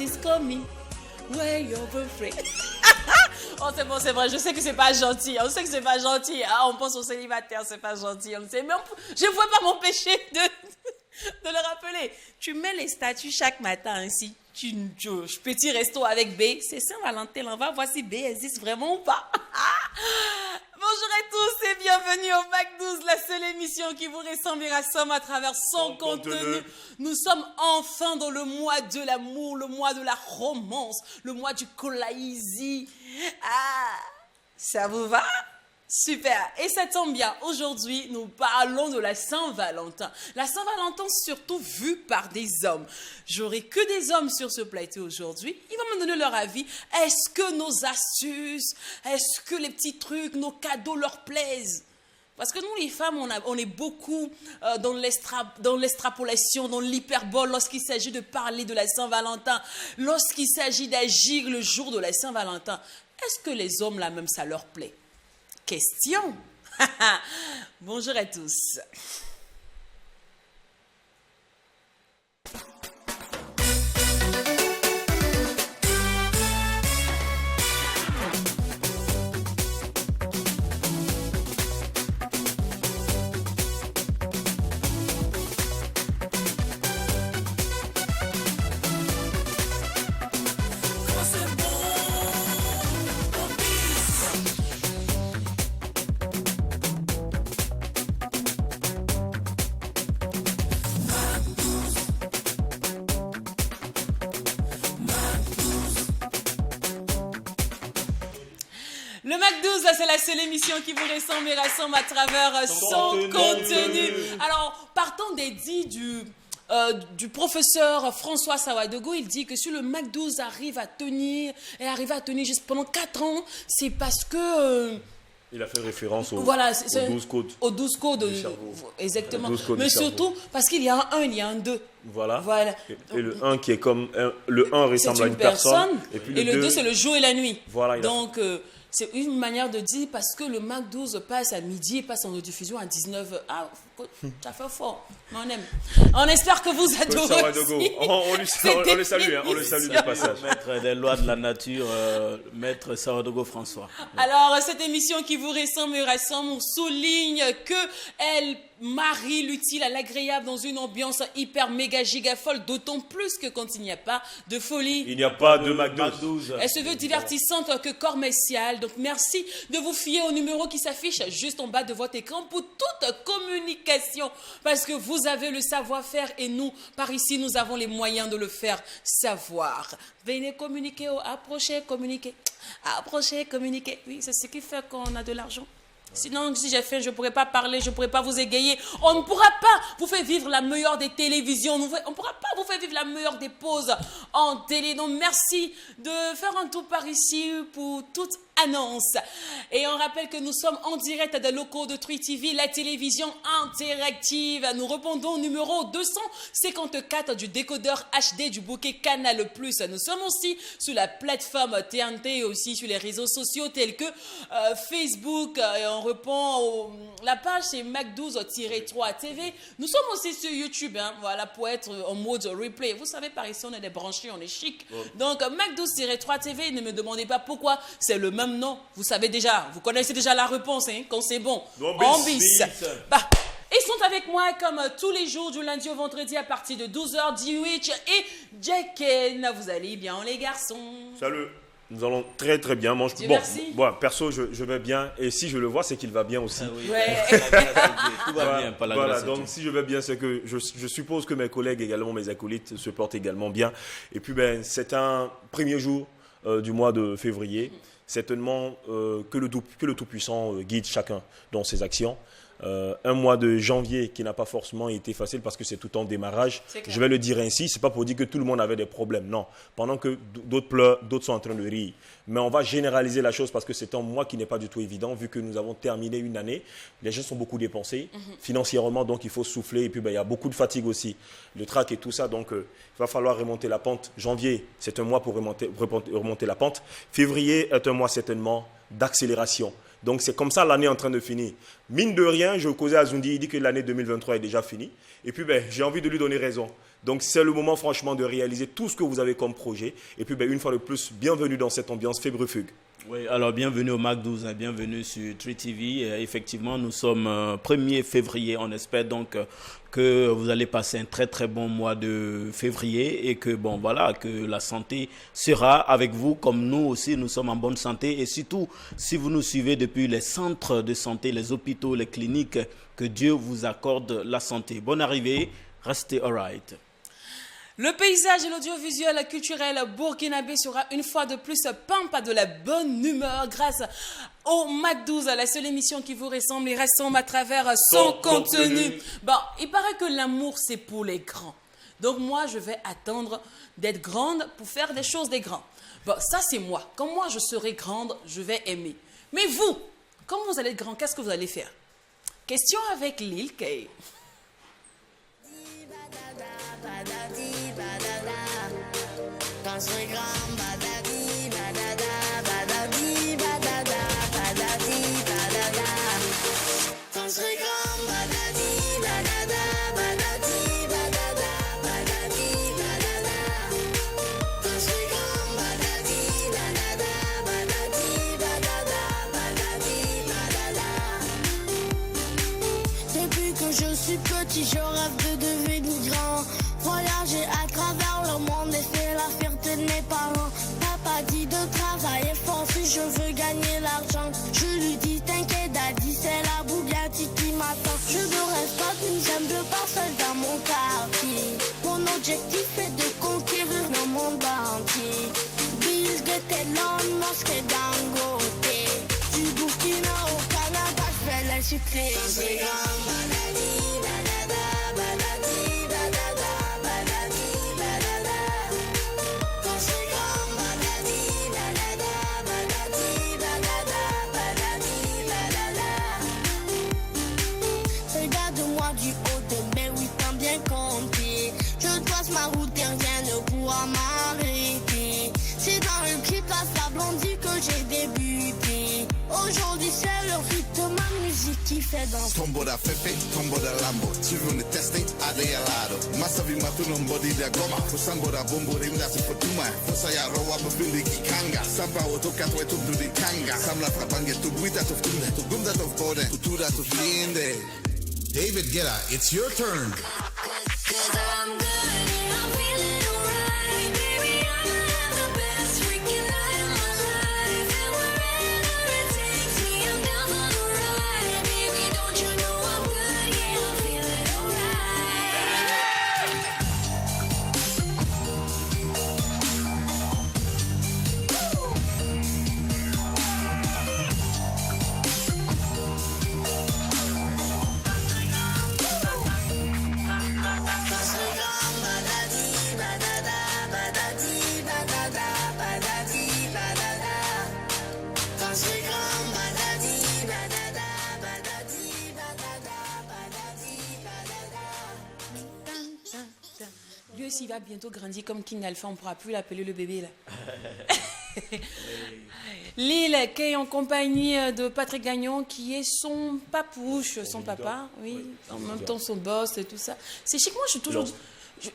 is coming. Where you're free. Oh, c'est bon, c'est vrai. Je sais que c'est pas gentil. On sait que c'est pas gentil. Ah, on pense aux célibataires, c'est pas gentil. On sait, mais je ne pouvais pas m'empêcher de le rappeler. Tu mets les statuts chaque matin ainsi. Petit resto avec B. C'est Saint-Valentin. On va voir si B existe vraiment ou pas. Bonjour à tous et bienvenue au Mac 12, la seule émission qui vous ressemble et rassemble à travers son contenu. Nous sommes enfin dans le mois de l'amour, le mois de la romance, le mois du kolaïzi. Ah, ça vous va? Super. Et ça tombe bien. Aujourd'hui, nous parlons de la Saint-Valentin. La Saint-Valentin surtout vue par des hommes. J'aurai que des hommes sur ce plateau aujourd'hui. Ils vont me donner leur avis. Est-ce que nos astuces, est-ce que les petits trucs, nos cadeaux leur plaisent? Parce que nous, les femmes, on est beaucoup dans l'extrapolation, dans l'hyperbole lorsqu'il s'agit de parler de la Saint-Valentin, lorsqu'il s'agit d'agir le jour de la Saint-Valentin. Est-ce que les hommes, là même, ça leur plaît? Question. Bonjour à tous. Le Mac 12, c'est la seule émission qui vous ressemble et rassemble à travers son contenu. Alors, partant des dits du professeur François Sawadogo, il dit que si le Mac 12 arrive à tenir juste pendant 4 ans, c'est parce que... il a fait référence aux 12 codes. Aux 12 codes du cerveau. Exactement. 12 codes. Mais surtout, parce qu'il y a un 1, il y a un 2. Voilà. Et le 1 qui est comme... le 1 ressemble à une personne. Et puis le 2, c'est le jour et la nuit. Voilà. Donc... c'est une manière de dire parce que le Mac 12 passe à midi et passe en diffusion à 19h. Ah, ça fait fort. Mais on aime. On espère que vous adorez aussi. On le salue, on le salue du passage. Maître des lois de la nature, Maître Sawadogo François. Alors, cette émission qui vous ressemble et rassemble, on souligne qu'elle marie l'utile à l'agréable dans une ambiance hyper méga giga folle, d'autant plus que quand il n'y a pas de folie. Il n'y a pas de Mac 12. Elle se veut divertissante que commerciale. Donc, merci de vous fier au numéro qui s'affiche juste en bas de votre écran pour toute communication. Parce que vous avez le savoir-faire et nous, par ici, nous avons les moyens de le faire savoir. Venez communiquer, approchez, communiquer. Approchez, communiquer. Oui, c'est ce qui fait qu'on a de l'argent. Sinon, si j'ai faim, je ne pourrais pas parler, je ne pourrais pas vous égayer. On ne pourra pas vous faire vivre la meilleure des télévisions. On ne pourra pas vous faire vivre la meilleure des pauses en télé. Donc, merci de faire un tour par ici pour toute annonce. Et on rappelle que nous sommes en direct des locaux de Trui TV, la télévision interactive. Nous répondons au numéro 254 du décodeur HD du bouquet Canal+. Nous sommes aussi sur la plateforme TNT et aussi sur les réseaux sociaux tels que Facebook. Et on répond la page c'est Mac12-3 TV. Nous sommes aussi sur YouTube, voilà, pour être en mode replay. Vous savez, par ici, on est des branchés, on est chic. Donc, Mac12-3 TV, ne me demandez pas pourquoi c'est le même nom. Vous savez déjà, vous connaissez déjà la réponse, quand c'est bon. On bis. Ils sont avec moi comme tous les jours, du lundi au vendredi à partir de 12h, Dewich et Jacken. Vous allez bien, les garçons? Salut. Nous allons très très bien. Bon, perso, je vais bien. Et si je le vois, c'est qu'il va bien aussi. Ah oui. Tout va bien. Voilà, donc si je vais bien, c'est que je suppose que mes collègues également, mes acolytes, se portent également bien. Et puis, c'est un premier jour du mois de février. Certainement que le Tout-Puissant guide chacun dans ses actions. Un mois de janvier qui n'a pas forcément été facile parce que c'est tout en démarrage. Je vais le dire ainsi, c'est pas pour dire que tout le monde avait des problèmes, non. Pendant que d'autres pleurent, d'autres sont en train de rire. Mais on va généraliser la chose parce que c'est un mois qui n'est pas du tout évident vu que nous avons terminé une année. Les gens sont beaucoup dépensés financièrement, donc il faut souffler. Et puis il y a beaucoup de fatigue aussi, le trac et tout ça. Donc il va falloir remonter la pente. Janvier, c'est un mois pour remonter la pente. Février est un mois certainement d'accélération. Donc c'est comme ça l'année est en train de finir. Mine de rien, je causais à Zundi, il dit que l'année 2023 est déjà finie. Et puis j'ai envie de lui donner raison. Donc c'est le moment franchement de réaliser tout ce que vous avez comme projet. Et puis une fois de plus, bienvenue dans cette ambiance Fébrufugue. Oui, alors bienvenue au MAC 12, hein, bienvenue sur 3TV. Effectivement, nous sommes 1er février. On espère donc que vous allez passer un très très bon mois de février et que que la santé sera avec vous comme nous aussi, nous sommes en bonne santé. Et surtout, si vous nous suivez depuis les centres de santé, les hôpitaux, les cliniques, que Dieu vous accorde la santé. Bonne arrivée, restez alright. Le paysage et l'audiovisuel culturel burkinabé sera une fois de plus pampa de la bonne humeur grâce au MAC 12, la seule émission qui vous ressemble et rassemble à travers son contenu. Bon, il paraît que l'amour, c'est pour les grands. Donc moi, je vais attendre d'être grande pour faire des choses des grands. Bon, ça c'est moi. Quand moi, je serai grande, je vais aimer. Mais vous, quand vous allez être grand, qu'est-ce que vous allez faire? Question avec Lil K. Quand je serai grand, badadi, badada, badadi, badada, badadi, badada. Quand je serai grand, badadi, badada, badadi, badada, badadi, badada. Quand je serai grand, badadi, badada, badadi, badada, badadi, badada. Depuis que je suis petit, je rêve de devenir grand. Voyager à travers le monde et faire la fierté de mes parents. Papa dit de travailler fort si je veux gagner l'argent. Je lui dis t'inquiète daddy, c'est la Bugatti qui m'attend. Je ne reste pas une simple parcelle dans mon quartier. Mon objectif est de conquérir le monde entier. Bill Gates, Elon Musk et Dangote. Du Burkina au Canada, je vais les citer. C'est grand, baladi, balada, baladi. Du haut de mes 8 ans bien compté. Je trace ma route et rien ne pourra m'arrêter. C'est dans le clip la blondie que j'ai débuté. Aujourd'hui c'est le rythme de ma musique qui fait danser. Tombo da Fefe, tombo da Lambo. Tu veux me tester? Adealado. Masavi matuno mbodi da goma. Fusambo da bombo rimda si potuma. Fusaya rowa bubindi kikanga. Sampa otoka twetu dudi kanga. Samla trapange tu buita tu ftunde. Tu gumda tu fode. Tu tura tu fiende. David Guetta, it's your turn. Cause I'm good and I'm feeling alright. Baby, I'ma have the best freaking night of my life. And wherever it takes me, I'm down for the ride. Baby, don't you know I'm good? Yeah, I'm feeling Lui aussi, il va bientôt grandir comme King Alpha. On ne pourra plus l'appeler le bébé, là. Lil qui est en compagnie de Patrick Gagnon, qui est son papouche, son papa, oui, en même temps son boss et tout ça. C'est chic. Moi, je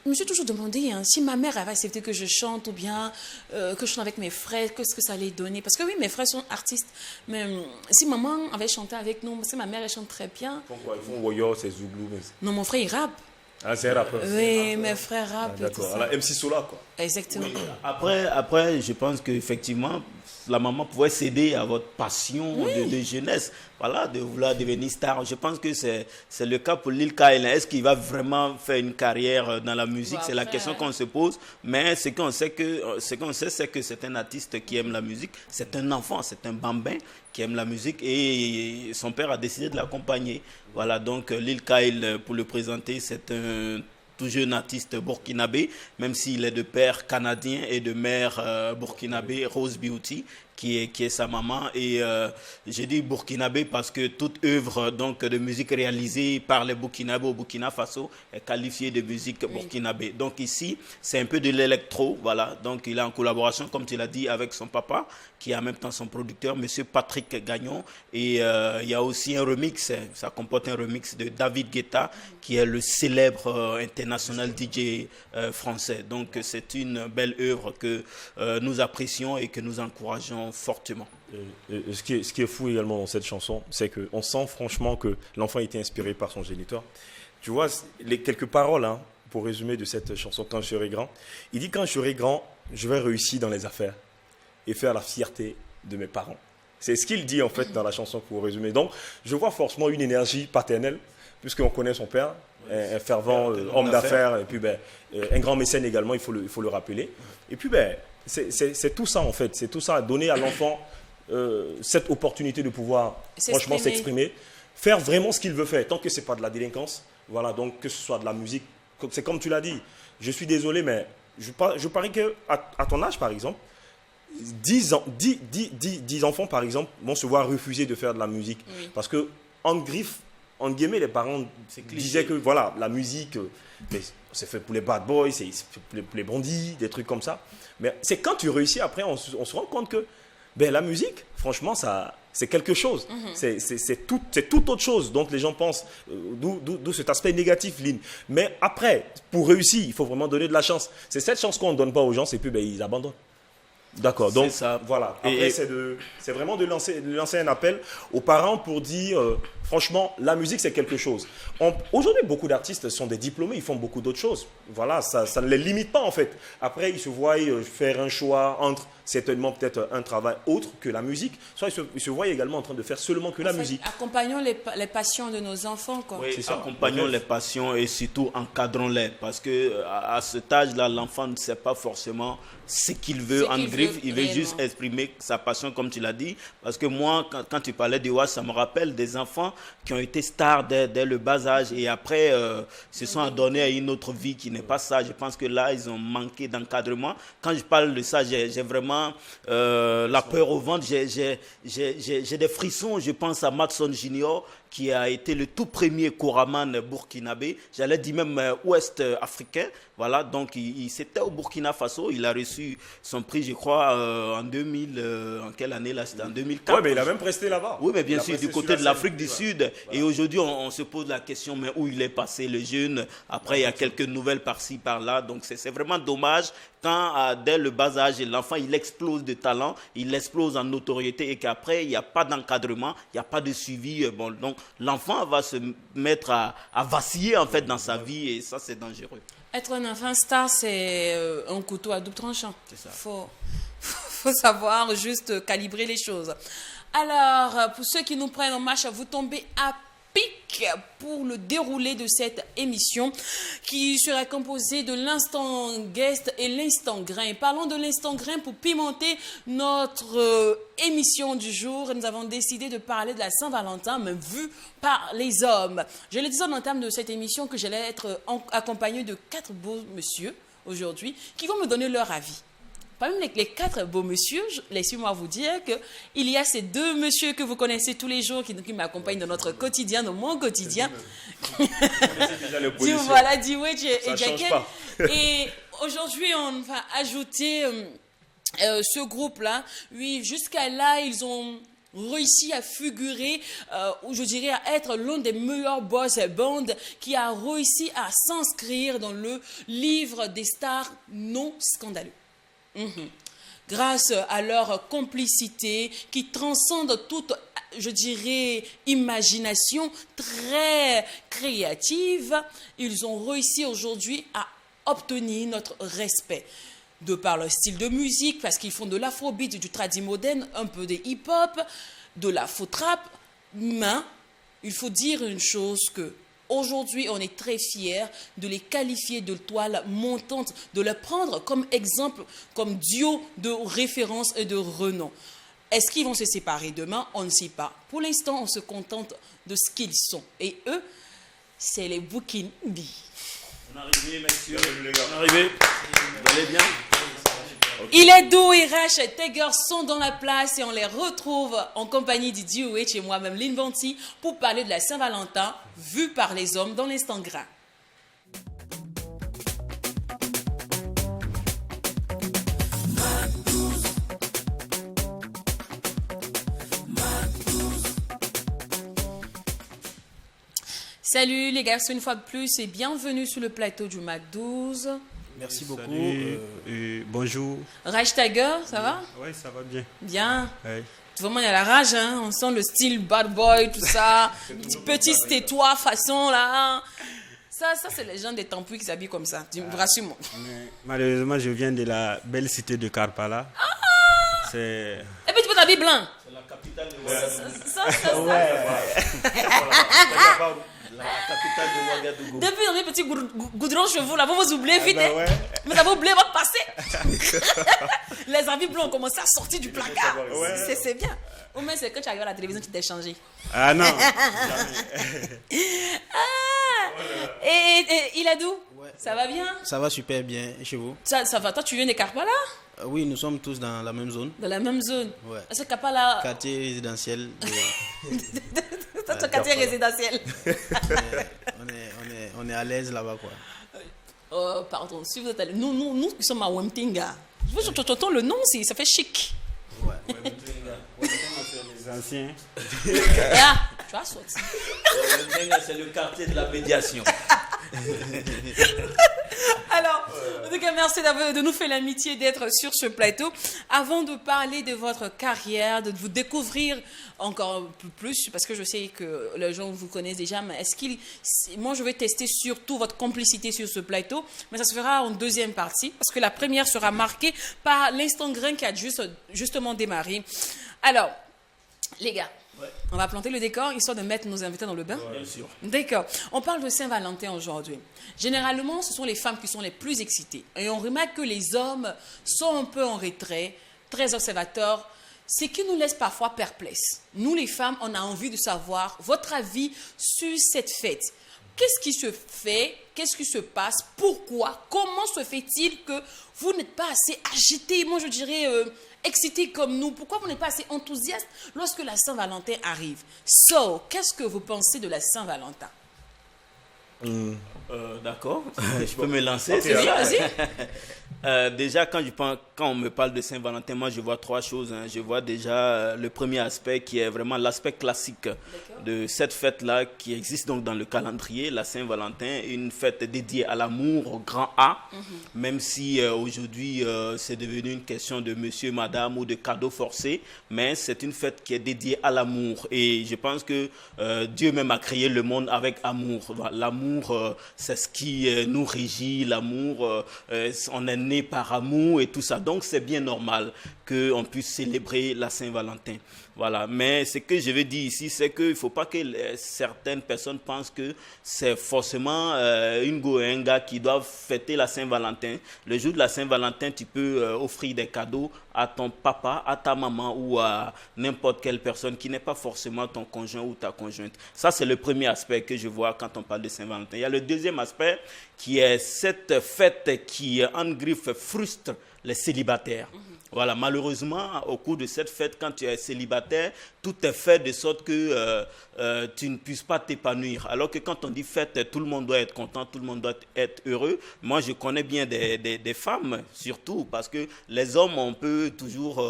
me suis toujours demandé si ma mère avait accepté que je chante ou bien que je chante avec mes frères, qu'est-ce que ça allait donner. Parce que oui, mes frères sont artistes, mais si maman avait chanté avec nous, parce que ma mère, elle chante très bien. Ils font quoi? Ils font Woyo, c'est Zouglou. Non, mon frère, il rappe. Ah, c'est un rappeur. Oui, mes frères rappent. D'accord. Alors, MC Sola, quoi. Exactement. Oui. Après, je pense qu'effectivement, la maman pouvait céder à votre passion de jeunesse, voilà, de vouloir devenir star. Je pense que c'est le cas pour Lil Kyle. Est-ce qu'il va vraiment faire une carrière dans la musique? C'est la question qu'on se pose. Mais ce qu'on sait, c'est que c'est un artiste qui aime la musique. C'est un enfant, c'est un bambin qui aime la musique et son père a décidé de l'accompagner. Voilà, donc Lil Kyle, pour le présenter, c'est un tout jeune artiste burkinabé, même s'il est de père canadien et de mère burkinabé, Rose Beauty, qui est sa maman. Et j'ai dit burkinabé parce que toute œuvre donc, de musique réalisée par les Burkinabés au Burkina Faso est qualifiée de musique burkinabé. Donc ici, c'est un peu de l'électro, voilà. Donc il est en collaboration, comme tu l'as dit, avec son papa, qui est en même temps son producteur, monsieur Patrick Gagnon. Et il y a aussi un remix, ça comporte un remix de David Guetta, qui est le célèbre international DJ français. Donc c'est une belle œuvre que nous apprécions et que nous encourageons fortement. Ce qui est fou également dans cette chanson, c'est qu'on sent franchement que l'enfant a été inspiré par son géniteur. Tu vois, quelques paroles, hein, pour résumer de cette chanson, Quand je serai grand. Il dit, quand je serai grand, je vais réussir dans les affaires et faire la fierté de mes parents. C'est ce qu'il dit en fait dans la chanson, pour résumer. Donc, je vois forcément une énergie paternelle, puisqu'on connaît son père, un fervent homme d'affaires, et puis un grand mécène également, il faut le rappeler. Et puis, c'est tout ça en fait, c'est tout ça, donner à l'enfant cette opportunité de pouvoir franchement s'exprimer, faire vraiment ce qu'il veut faire, tant que ce n'est pas de la délinquance, voilà, donc que ce soit de la musique, c'est comme tu l'as dit, je suis désolé, mais je parie qu'à ton âge par exemple, 10 enfants par exemple vont se voir refuser de faire de la musique, parce que en guillemets, les parents disaient que voilà, la musique, c'est fait pour les bad boys, c'est pour les bandits, des trucs comme ça. Mais c'est quand tu réussis après, on se rend compte que la musique, franchement, c'est quelque chose. C'est tout autre chose. Donc les gens pensent, d'où cet aspect négatif, Lynn. Mais après, pour réussir, il faut vraiment donner de la chance. C'est cette chance qu'on ne donne pas aux gens, et puis ils abandonnent. D'accord, donc ça. Voilà. Après, c'est vraiment de lancer un appel aux parents pour dire, franchement, la musique, c'est quelque chose. Aujourd'hui, beaucoup d'artistes sont des diplômés, ils font beaucoup d'autres choses. Voilà, ça ne les limite pas en fait. Après, ils se voient faire un choix entre certainement peut-être un travail autre que la musique, soit ils se voient également en train de faire seulement que la musique. Accompagnons les passions de nos enfants, quoi. Oui, accompagnons les passions et surtout encadrons-les, parce que à cet âge-là, l'enfant ne sait pas forcément ce qu'il veut en griffe, il veut juste exprimer sa passion, comme tu l'as dit. Parce que moi, quand tu parlais de Watt, ça me rappelle des enfants qui ont été stars dès le bas âge et après se sont adonnés à une autre vie qui n'est pas ça. Je pense que là, ils ont manqué d'encadrement. Quand je parle de ça, j'ai vraiment la peur au ventre. J'ai des frissons. Je pense à Matson Junior, qui a été le tout premier choraman burkinabé, j'allais dire même ouest africain. Voilà, donc c'était au Burkina Faso, il a reçu son prix, je crois, en 2000, en quelle année là? C'était en 2004. Oui, mais il a même presté là-bas. Oui, mais bien sûr, du côté de l'Afrique du Sud. Voilà. Et aujourd'hui, on se pose la question, mais où il est passé, le jeune? Après, il y a quelques nouvelles par-ci, par-là. Donc, c'est vraiment dommage quand, dès le bas âge, l'enfant, il explose de talent, il explose en notoriété et qu'après, il n'y a pas d'encadrement, il n'y a pas de suivi. Bon, donc, l'enfant va se mettre à vaciller, en fait, dans sa vie et ça, c'est dangereux. Être un enfant star, c'est un couteau à double tranchant. C'est ça. Faut savoir juste calibrer les choses. Alors, pour ceux qui nous prennent en marche, vous tombez à pic pour le déroulé de cette émission qui sera composée de l'instant guest et l'instant grain. Parlons de l'instant grain pour pimenter notre émission du jour. Nous avons décidé de parler de la Saint-Valentin, mais vue par les hommes. Je le disais en entame de cette émission que j'allais être accompagnée de 4 beaux messieurs aujourd'hui qui vont me donner leur avis. Parmi les 4 beaux messieurs, laissez-moi vous dire qu'il y a ces 2 messieurs que vous connaissez tous les jours qui m'accompagnent dans notre quotidien, dans mon quotidien. Voilà, Diwedge et Jacken. Et aujourd'hui, on va ajouter ce groupe-là. Oui, jusqu'à là, ils ont réussi à figurer, ou je dirais à être l'un des meilleurs boys band qui a réussi à s'inscrire dans le livre des stars non scandaleux. Grâce à leur complicité qui transcende toute, je dirais, imagination très créative, ils ont réussi aujourd'hui à obtenir notre respect. De par leur style de musique, parce qu'ils font de l'afrobeat, du tradi moderne, un peu de hip-hop, de l'afro-trap, mais il faut dire une chose que aujourd'hui, on est très fiers de les qualifier de toile montante, de les prendre comme exemple, comme duo de référence et de renom. Est-ce qu'ils vont se séparer demain? On ne sait pas. Pour l'instant, on se contente de ce qu'ils sont. Et eux, c'est les Burkinabés. On est arrivé, messieurs. On est arrivé. Vous allez bien? Il est doux et Rach Tiger sont dans la place et on les retrouve en compagnie du DOH et moi-même Lynn Banti pour parler de la Saint-Valentin vue par les hommes dans l'instant grain. Salut les garçons une fois de plus et bienvenue sur le plateau du Mac 12. Merci beaucoup. Bonjour. Rach Tiger, ça va? Oui, ça va bien. Bien. Ouais. Vraiment, il y a la rage, hein? On sent le style bad boy, tout ça. Petit tais-toi façon là. Ça c'est les gens des Tampouis qui s'habillent comme ça. Tu me rassures-moi. Malheureusement, je viens de la belle cité de Karpala. Et puis tu peux t'habiller blanc. C'est la capitale de La capitale de Ouagadougou. Depuis dans mes petits goudrons chevaux là, vous vous oubliez vite. bah Hein? ouais. Vous avez oublié votre passé. Les habits blancs ont commencé à sortir du placard. C'est bien. Ou même c'est quand tu arrives à la télévision tu t'es changé. Ah non. Et Iladou, Ouais. ça va bien? Ça va super bien. Et chez vous? Ça va, toi tu viens de Karpala? Oui, nous sommes tous dans la même zone. Dans la même zone. Ouais. Est-ce que Karpala... Quartier résidentiel. C'est ton quartier résidentiel. On est à l'aise là-bas, quoi. Oh, pardon, si vous êtes allé... Nous qui sommes à Wemtinga. Je t'entends le nom, ça fait chic. Ouais. Les anciens. Ah, tu as sorti. C'est le quartier de la médiation. Alors, en tout cas, merci de nous faire l'amitié d'être sur ce plateau. Avant de parler de votre carrière, de vous découvrir encore plus, parce que je sais que les gens vous connaissent déjà, mais moi, je vais tester surtout votre complicité sur ce plateau, mais ça se fera en deuxième partie, parce que la première sera marquée par l'instant grain qui a justement démarré. Alors, les gars, on va planter le décor, histoire de mettre nos invités dans le bain. Bien sûr. D'accord. On parle de Saint-Valentin aujourd'hui. Généralement, ce sont les femmes qui sont les plus excitées. Et on remarque que les hommes sont un peu en retrait, très observateurs, ce qui nous laisse parfois perplexes. Nous, les femmes, on a envie de savoir votre avis sur cette fête. Qu'est-ce qui se fait? Qu'est-ce qui se passe? Pourquoi? Comment se fait-il que vous n'êtes pas assez agité, moi je dirais excité comme nous? Pourquoi vous n'êtes pas assez enthousiaste lorsque la Saint-Valentin arrive? So, qu'est-ce que vous pensez de la Saint-Valentin? D'accord, je peux me lancer. Okay, vas-y. Déjà, quand on me parle de Saint-Valentin, moi je vois trois choses. Je vois déjà le premier aspect qui est vraiment l'aspect classique de cette fête-là qui existe donc dans le calendrier, la Saint-Valentin, une fête dédiée à l'amour au grand A, même si aujourd'hui c'est devenu une question de monsieur, madame ou de cadeaux forcés, mais c'est une fête qui est dédiée à l'amour. Et je pense que Dieu même a créé le monde avec amour. L'amour, c'est ce qui nous régit, l'amour, on est né par amour et tout ça. Donc c'est bien normal qu'on puisse célébrer la Saint-Valentin. Voilà. Mais ce que je veux dire ici, c'est qu'il ne faut pas que certaines personnes pensent que c'est forcément une go et un gars qui doivent fêter la Saint-Valentin. Le jour de la Saint-Valentin, tu peux offrir des cadeaux à ton papa, à ta maman ou à n'importe quelle personne qui n'est pas forcément ton conjoint ou ta conjointe. Ça, c'est le premier aspect que je vois quand on parle de Saint-Valentin. Il y a le deuxième aspect qui est cette fête qui, en griffe, frustre les célibataires. Voilà, malheureusement, au cours de cette fête, quand tu es célibataire, tout est fait de sorte que tu ne puisses pas t'épanouir. Alors que quand on dit fête, tout le monde doit être content, tout le monde doit être heureux. Moi, je connais bien des femmes, surtout, parce que les hommes, on peut toujours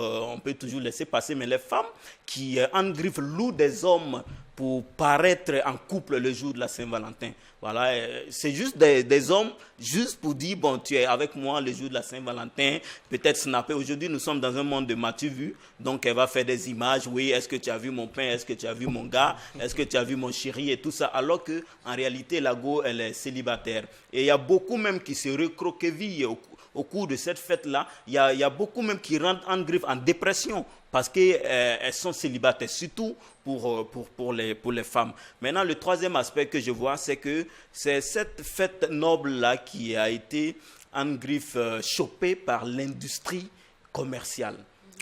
laisser passer, mais les femmes qui engriffent louent des hommes pour paraître en couple le jour de la Saint-Valentin. Voilà, c'est juste des hommes, juste pour dire, bon, tu es avec moi le jour de la Saint-Valentin, peut-être snapper. Aujourd'hui, nous sommes dans un monde de m'as-tu vu, donc elle va faire des images, oui, est-ce que tu as vu mon pain, est-ce que tu as vu mon gars, est-ce que tu as vu mon chéri et tout ça, alors qu'en réalité, la go, elle est célibataire. Et il y a beaucoup même qui se recroquevillent au cours de cette fête-là. Il y a beaucoup même qui rentrent en griffe, en dépression, parce qu'elles sont célibataires, surtout pour les femmes. Maintenant, le troisième aspect que je vois, c'est que c'est cette fête noble-là qui a été en griffe chopée par l'industrie commerciale.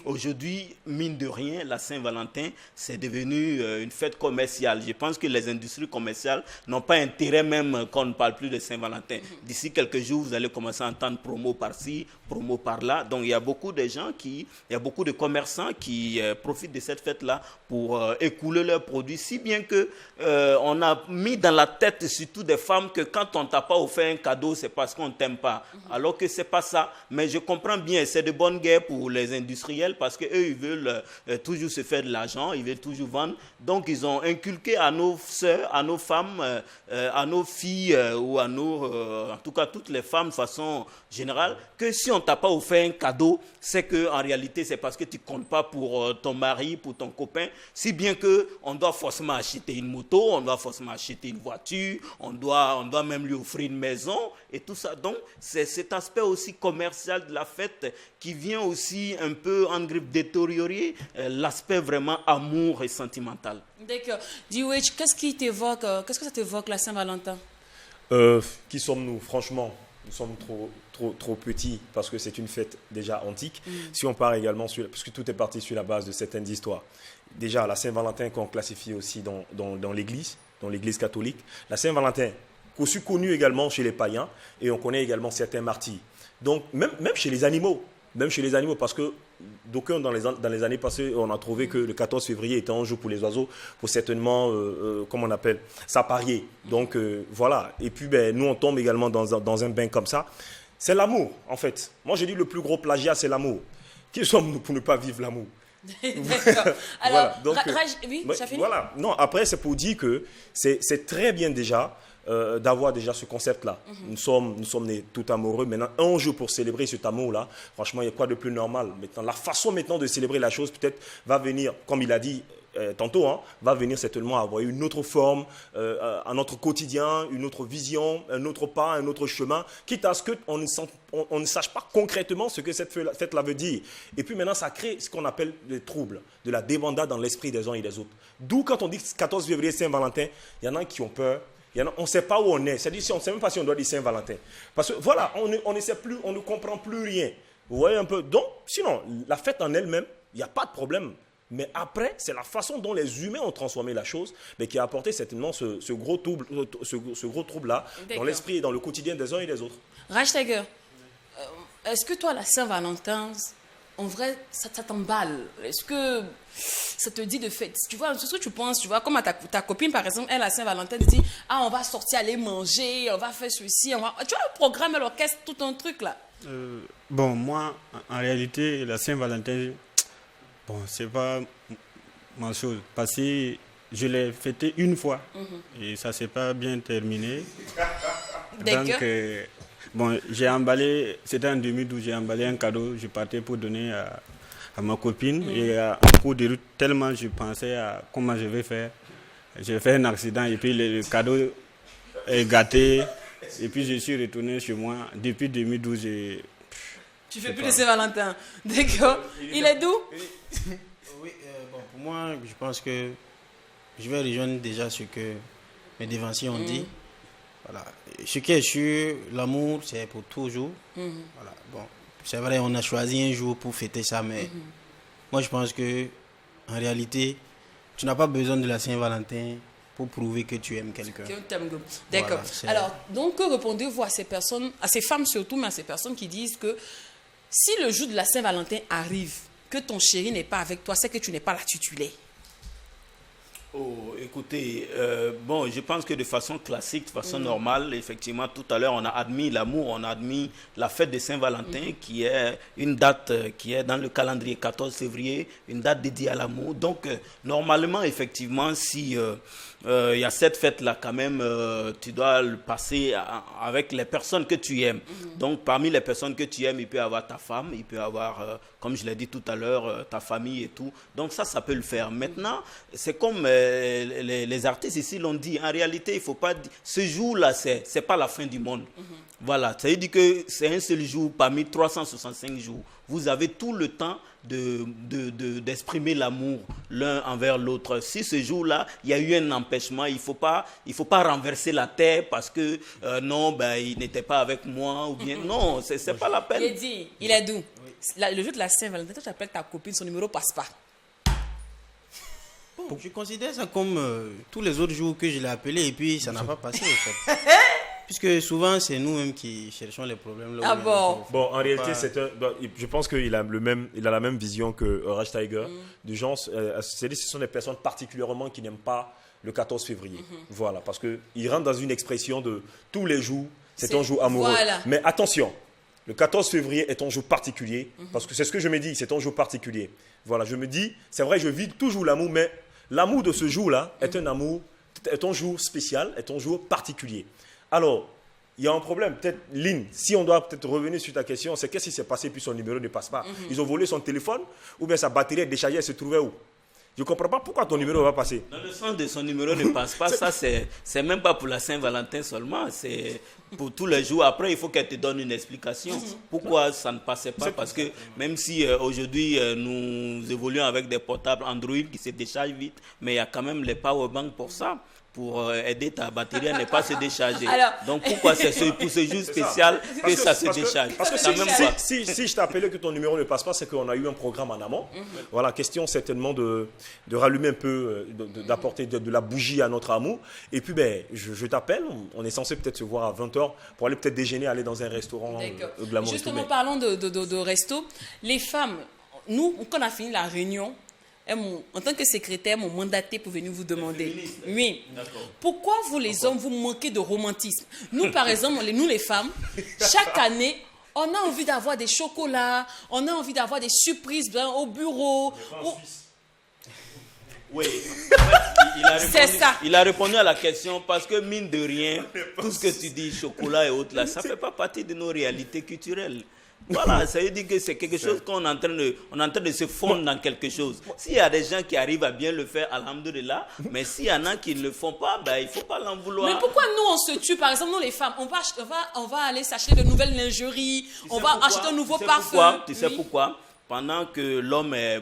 Aujourd'hui, mine de rien, la Saint-Valentin, c'est devenu une fête commerciale. Je pense que les industries commerciales n'ont pas intérêt même qu'on ne parle plus de Saint-Valentin. D'ici quelques jours, vous allez commencer à entendre promo par-ci, promo par-là. Donc, il y a beaucoup de gens il y a beaucoup de commerçants qui profitent de cette fête-là pour écouler leurs produits. Si bien que on a mis dans la tête, surtout des femmes, que quand on ne t'a pas offert un cadeau, c'est parce qu'on ne t'aime pas. Alors que c'est pas ça. Mais je comprends bien, c'est de bonne guerre pour les industriels parce qu'eux, ils veulent toujours se faire de l'argent, ils veulent toujours vendre. Donc, ils ont inculqué à nos sœurs, à nos femmes, à nos filles ou à en tout cas, toutes les femmes de façon générale, que si on ne t'a pas offert un cadeau, c'est qu'en réalité, c'est parce que tu ne comptes pas pour ton mari, pour ton copain, si bien qu'on doit forcément acheter une moto, on doit forcément acheter une voiture, on doit même lui offrir une maison et tout ça. Donc, c'est cet aspect aussi commercial de la fête qui vient aussi un peu, en grippe, détériorer l'aspect vraiment amour et sentimental. D'accord. D-Witch, qu'est-ce que ça t'évoque la Saint-Valentin? Qui sommes-nous? Franchement, nous sommes trop petits parce que c'est une fête déjà antique. Si on part également parce que tout est parti sur la base de certaines histoires. Déjà, la Saint-Valentin qu'on classifie aussi dans l'Église catholique. La Saint-Valentin, aussi connue également chez les païens, et on connaît également certains martyrs. Donc, même chez les animaux. Même chez les animaux, parce que d'aucuns, dans les années passées, on a trouvé que le 14 février était un jour pour les oiseaux, pour certainement, comment on appelle, s'apparier. Donc, voilà. Et puis, nous, on tombe également dans un bain comme ça. C'est l'amour, en fait. Moi, j'ai dit le plus gros plagiat, c'est l'amour. Qui sommes-nous pour ne pas vivre l'amour? D'accord. Alors, voilà. Donc, oui, ça finit. Voilà. Non, après, c'est pour dire que c'est très bien déjà d'avoir déjà ce concept-là. Nous sommes nés tout amoureux. Maintenant, un jour pour célébrer cet amour-là, franchement, il y a quoi de plus normal? Maintenant, la façon maintenant de célébrer la chose, peut-être, va venir, comme il a dit tantôt, va venir certainement avoir une autre forme, à notre quotidien, une autre vision, un autre pas, un autre chemin, quitte à ce qu'on ne sache pas concrètement ce que cette fête-là veut dire. Et puis maintenant, ça crée ce qu'on appelle des troubles, de la débandade dans l'esprit des uns et des autres. D'où, quand on dit 14 février, Saint-Valentin, il y en a qui ont peur. On ne sait pas où on est. C'est-à-dire, on ne sait même pas si on doit dire Saint-Valentin. Parce que voilà, on ne sait plus, on ne comprend plus rien. Vous voyez un peu? Donc, sinon, la fête en elle-même, il n'y a pas de problème. Mais après, c'est la façon dont les humains ont transformé la chose, mais qui a apporté certainement ce gros trouble-là dans l'esprit et dans le quotidien des uns et des autres. Raj Tiger, est-ce que toi, la Saint-Valentin, en vrai, ça t'emballe? Est-ce que ça te dit de fête? Tu vois, c'est ce que tu penses, tu vois, comme à ta copine, par exemple, elle, à Saint-Valentin, dit, on va sortir, aller manger, on va faire ceci, tu vois, le programme, l'orchestre, tout un truc, là. Bon, moi, en réalité, la Saint-Valentin, bon, c'est pas ma chose. Parce que je l'ai fêté une fois et ça s'est pas bien terminé. Donc, bon, j'ai emballé, c'était en 2012, j'ai emballé un cadeau, je partais pour donner à ma copine. Et en cours de route, tellement je pensais à comment je vais faire. J'ai fait un accident et puis le cadeau est gâté. Et puis je suis retourné chez moi. Depuis 2012, tu fais plus de Saint-Valentin. D'accord. Il est d'où? Oui, bon, pour moi, je pense que je vais rejoindre déjà ce que mes dévanciers ont dit. Voilà. Ce qui est sûr, l'amour, c'est pour toujours. Voilà. Bon, c'est vrai, on a choisi un jour pour fêter ça, mais moi, je pense que en réalité, tu n'as pas besoin de la Saint-Valentin pour prouver que tu aimes quelqu'un. D'accord. Voilà, alors, donc, que répondez-vous à ces personnes, à ces femmes surtout, mais à ces personnes qui disent que si le jour de la Saint-Valentin arrive, que ton chéri n'est pas avec toi, c'est que tu n'es pas la titulaire? Oh, écoutez, bon, je pense que de façon classique, de façon normale, effectivement, tout à l'heure, on a admis l'amour, on a admis la fête de Saint-Valentin, qui est une date qui est dans le calendrier 14 février, une date dédiée à l'amour. Donc, normalement, effectivement, si il y a cette fête-là, quand même, tu dois le passer avec les personnes que tu aimes. Donc, parmi les personnes que tu aimes, il peut y avoir ta femme, il peut y avoir, comme je l'ai dit tout à l'heure, ta famille et tout. Donc, ça peut le faire. Maintenant, c'est comme les artistes ici l'ont dit. En réalité, il ne faut pas dire, ce jour-là, c'est pas la fin du monde. Voilà, ça veut dire que c'est un seul jour parmi 365 jours. Vous avez tout le temps d'exprimer l'amour l'un envers l'autre. Si ce jour-là, il y a eu un empêchement, il faut pas renverser la terre parce que non, il n'était pas avec moi ou bien non, c'est pas la peine. Il est d'où? le jour de la Saint-Valentin, toi, tu appelles ta copine, son numéro passe pas. Bon, je considère ça comme tous les autres jours que je l'ai appelé et puis ça n'a pas passé en fait. Puisque souvent c'est nous-mêmes qui cherchons les problèmes. Là Ah bon? Bon, en réalité, je pense qu'il a la même vision que Raj Tiger. Du genre, c'est-à-dire ce sont des personnes particulièrement qui n'aiment pas le 14 février. Voilà, parce qu'il rentre dans une expression de tous les jours, c'est un jour amoureux. Voilà. Mais attention, le 14 février est un jour particulier, parce que c'est ce que je me dis, c'est un jour particulier. Voilà, je me dis, c'est vrai, je vis toujours l'amour, mais l'amour de ce jour-là est un jour spécial, est un jour particulier. Alors, il y a un problème. Peut-être, Lynn, si on doit peut-être revenir sur ta question, c'est qu'est-ce qui s'est passé puis son numéro ne passe pas. Ils ont volé son téléphone ou bien sa batterie est déchargée, elle se trouvait où? Je ne comprends pas pourquoi ton numéro va passer. Dans le sens de son numéro ne passe pas, ça c'est même pas pour la Saint-Valentin seulement, c'est pour tous les jours. Après, il faut qu'elle te donne une explication. Pourquoi ça ne passait pas? Parce que même si aujourd'hui nous évoluons avec des portables Android qui se déchargent vite, mais il y a quand même les powerbanks pour ça, pour aider ta batterie à ne pas se décharger. Alors, donc pourquoi c'est pour ce jour spécial que ça se décharge? Parce que Ça même pas. si je t'appelais que ton numéro ne passe pas, c'est qu'on a eu un programme en amont. Voilà, question certainement de rallumer un peu, d'apporter de la bougie à notre amour. Et puis, je t'appelle, on est censé peut-être se voir à 20h pour aller peut-être déjeuner, aller dans un restaurant glamour. Justement, parlons de resto. Les femmes, nous, quand on a fini la réunion, en tant que secrétaire, m'ont mandaté pour venir vous demander. Oui. Pourquoi vous, les hommes, vous manquez de romantisme? Nous, par exemple, nous, les femmes, chaque année, on a envie d'avoir des chocolats, on a envie d'avoir des surprises au bureau. Oui, C'est ça. Il a répondu à la question parce que mine de rien, tout ce que tu dis, chocolat et autres, là, ça ne fait pas partie de nos réalités culturelles. Voilà, ça veut dire que c'est quelque chose qu'on est en train de se fondre dans quelque chose. S'il y a des gens qui arrivent à bien le faire, alhamdoulilah, mais s'il y en a qui ne le font pas, il ne faut pas l'en vouloir. Mais pourquoi nous on se tue? Par exemple, nous les femmes, on va aller s'acheter de nouvelles lingeries, on va acheter un nouveau parfum. Tu sais pourquoi? Pendant que l'homme est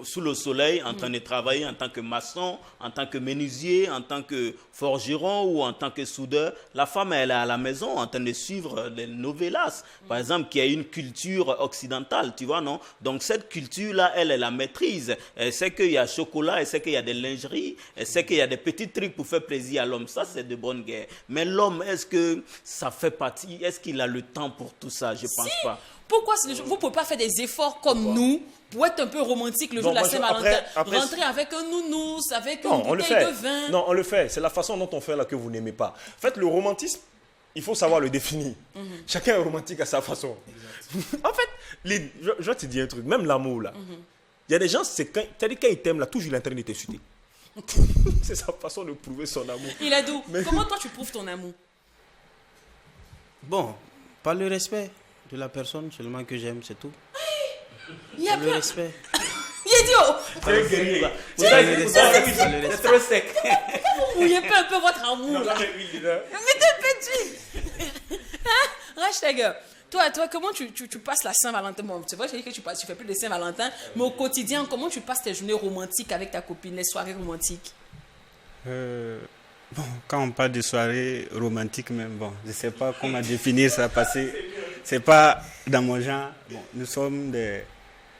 sous le soleil en train de travailler en tant que maçon, en tant que menuisier, en tant que forgeron ou en tant que soudeur, la femme elle est à la maison en train de suivre les novelas, par exemple, qui a une culture occidentale, tu vois, non? Donc cette culture-là, elle la maîtrise. Elle sait qu'il y a chocolat, elle sait qu'il y a des lingeries, elle sait qu'il y a des petits trucs pour faire plaisir à l'homme. Ça, c'est de bonne guerre. Mais l'homme, est-ce que ça fait partie? Est-ce qu'il a le temps pour tout ça? Je pense pas. Pourquoi vous ne pouvez pas faire des efforts comme nous pour être un peu romantique le jour de la Saint-Valentin? Rentrer avec un nounous, avec une bouteille de vin. Non, on le fait. C'est la façon dont on fait là que vous n'aimez pas. En fait, le romantisme, il faut savoir le définir. Chacun est romantique à sa façon. En fait, je vais te dire un truc. Même l'amour, là. Il y a des gens, quand ils t'aiment, là, toujours il est en train de t'insulter. C'est sa façon de prouver son amour. Iladou, comment toi tu prouves ton amour? Bon, par le respect de la personne seulement que j'aime, c'est tout. Il y a le respect. Idiot! C'est trop sec. Vous mouillez pas un peu votre amour là. Mettez un peu d'huile. Rashtager, toi, comment tu passes la Saint-Valentin? Bon, c'est vrai que tu fais plus de Saint-Valentin, mais au quotidien, comment tu passes tes journées romantiques avec ta copine, les soirées romantiques? Bon, quand on parle de soirée romantique même, bon, je ne sais pas comment définir ça parce que ce n'est pas dans mon genre. Bon, nous sommes des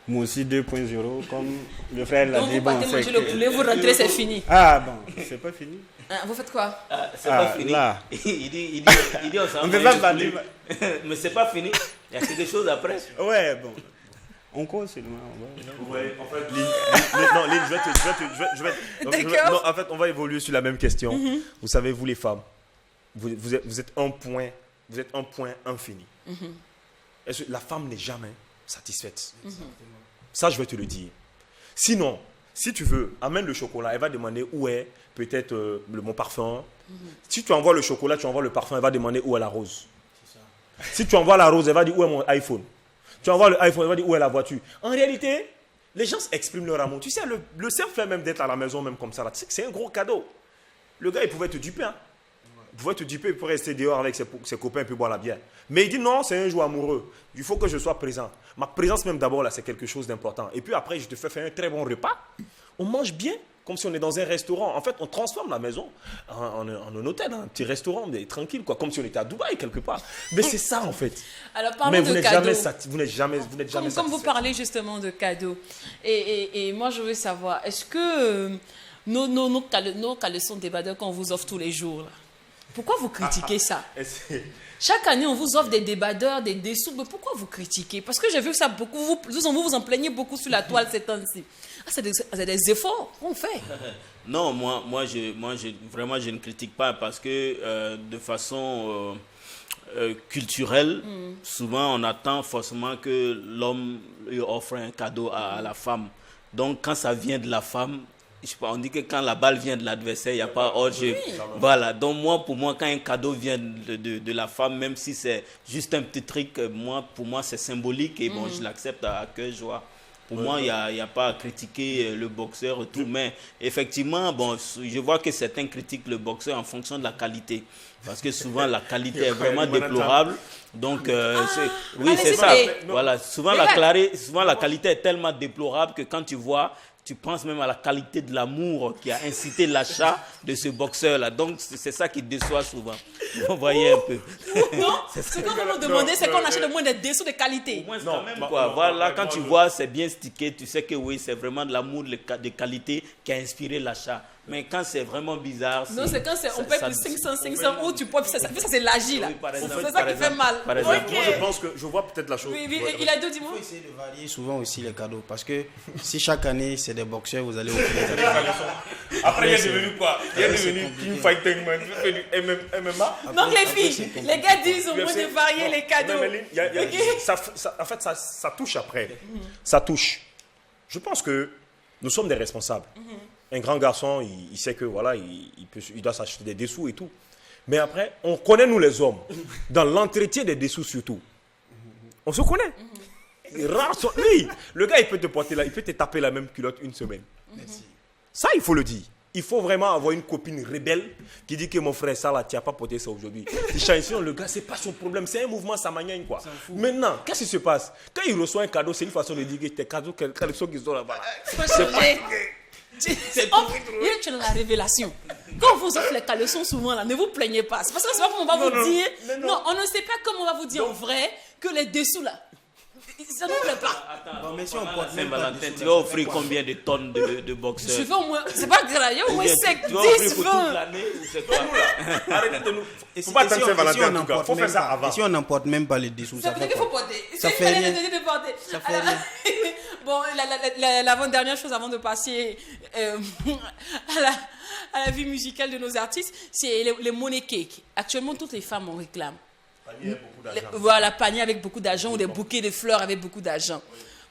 Moussi 2.0, comme le frère l'a dit. Donc vous partez manger le poulet, vous rentrez, c'est fini. Ah bon, c'est pas fini. Vous faites quoi? C'est pas fini. Là. Il dit on peut pas parler. Mais c'est pas fini. Il y a quelque chose après. Ouais, bon. On cause seulement. Ouais, en fait, Lynn, en fait, on va évoluer sur la même question. Vous savez, vous les femmes, vous êtes un point infini. La femme n'est jamais satisfaite. Ça, je vais te le dire. Sinon, si tu veux, amène le chocolat, elle va demander où est peut-être mon parfum. Si tu envoies le chocolat, tu envoies le parfum, elle va demander où est la rose. Si tu envoies la rose, elle va dire où est mon iPhone. Tu envoies le iPhone, elle va dire où est la voiture. En réalité, les gens expriment leur amour. Tu sais, le simple fait même d'être à la maison, même comme ça, là, tu sais que c'est un gros cadeau. Le gars, il pouvait te duper. Hein. Il pouvait te duper, il pourrait rester dehors avec ses copains et puis boire la bière. Mais il dit non, c'est un jour amoureux. Il faut que je sois présent. Ma présence même d'abord, là, c'est quelque chose d'important. Et puis après, je te fais faire un très bon repas. On mange bien. comme si on est dans un restaurant. En fait, on transforme la maison en un hôtel, un petit restaurant, mais tranquille, quoi, comme si on était à Dubaï quelque part. Mais c'est ça, en fait. Alors, parlons Mais de vous n'êtes cadeaux. jamais Comme vous satisfait. parlez justement de cadeaux, et moi je veux savoir, est-ce que nos caleçons débardeurs qu'on vous offre tous les jours, là, pourquoi vous critiquez ça? Chaque année, on vous offre des débardeurs, des dessous, mais pourquoi vous critiquez? Parce que j'ai vu ça beaucoup, vous en plaignez beaucoup sur la toile ces temps-ci. Ah, c'est des efforts qu'on fait. Non, moi, vraiment, je ne critique pas parce que de façon culturelle, souvent, on attend forcément que l'homme lui offre un cadeau à la femme. Donc, quand ça vient de la femme, je sais pas, on dit que quand la balle vient de l'adversaire, il n'y a pas hors jeu. Voilà. Donc, pour moi, quand un cadeau vient de la femme, même si c'est juste un petit truc, pour moi, c'est symbolique et bon, je l'accepte à cœur joie. Pour moi, il n'y a pas à critiquer le boxeur et tout, mais effectivement, bon, je vois que certains critiquent le boxeur en fonction de la qualité. Parce que souvent, la qualité est vraiment déplorable. Donc, oui, c'est ça. Voilà. Souvent, la qualité est tellement déplorable que quand tu vois, tu penses même à la qualité de l'amour qui a incité l'achat de ce boxeur-là. Donc, c'est ça qui déçoit souvent. Vous voyez un peu. Non, ce qu'on va nous demander, c'est qu'on achète au moins des dessous de qualité. Au moins, quand même, quoi. Voilà, quand tu vois, c'est bien stické, tu sais que oui, c'est vraiment de l'amour de qualité qui a inspiré l'achat. Mais quand c'est vraiment bizarre... Non, c'est quand on paye plus 500 ou tu peux... Ça c'est l'agi, là. Oui, par exemple, c'est ça qui fait mal. par exemple. Ok. Moi, je pense que je vois peut-être la chose. Oui, il a deux, Il dis-moi. faut essayer de varier souvent aussi les cadeaux. Parce que si chaque année, c'est des boxeurs, vous allez offrir des cadeaux. Après, il est devenu quoi? Il est devenu King Fighting Man, il fait du MMA. Donc, les filles, les gars disent au moins de varier les cadeaux. En fait, ça touche après. Ça touche. Je pense que nous sommes des responsables. Un grand garçon, il sait que voilà, il doit s'acheter des dessous et tout. Mais après, on connaît nous les hommes, dans l'entretien des dessous surtout. On se connaît. Lui, le gars, il peut te porter là, il peut te taper la même culotte une semaine. Ça, il faut le dire. Il faut vraiment avoir une copine rebelle qui dit que mon frère, ça là, tu n'as pas porté ça aujourd'hui. Sinon, le gars, c'est pas son problème. C'est un mouvement, ça maniaque quoi. Maintenant, qu'est-ce qui se passe? Quand il reçoit un cadeau, c'est une façon de dire que tes cadeaux, quels sont qui sont là-bas. C'est pas... Tu es dans la révélation. Quand on vous offre les caleçons souvent là, ne vous plaignez pas. C'est parce que c'est pas comme on va vous dire. Non, on ne sait pas comment on va vous dire en vrai que les dessous là. Ça ne vous plaît pas. Bon, mais si on porte même pas Saint-Valentin, des tu vas offrir combien de tonnes de boxeurs? Je veux au moins. C'est pas grave, il y a au moins 5, Tu vas offrir 10, pour toute 20. l'année ou c'est quoi? Arrêtez-nous. Et Faut pas attendre Saint-Valentin en tout cas. n'emporte Faut faire même ça pas- avant. et si on n'emporte même pas les dessous, Ça ça veut fait dire qu'il faut quoi? porter. Ça C'est fait une rien. de porter. Ça fait Alors, rien. Bon, l'avant-dernière chose avant de passer à la vie musicale de nos artistes, c'est les money cakes. Actuellement, toutes les femmes en réclament. Voilà, panier avec beaucoup d'argent ou des bouquets de fleurs avec beaucoup d'argent.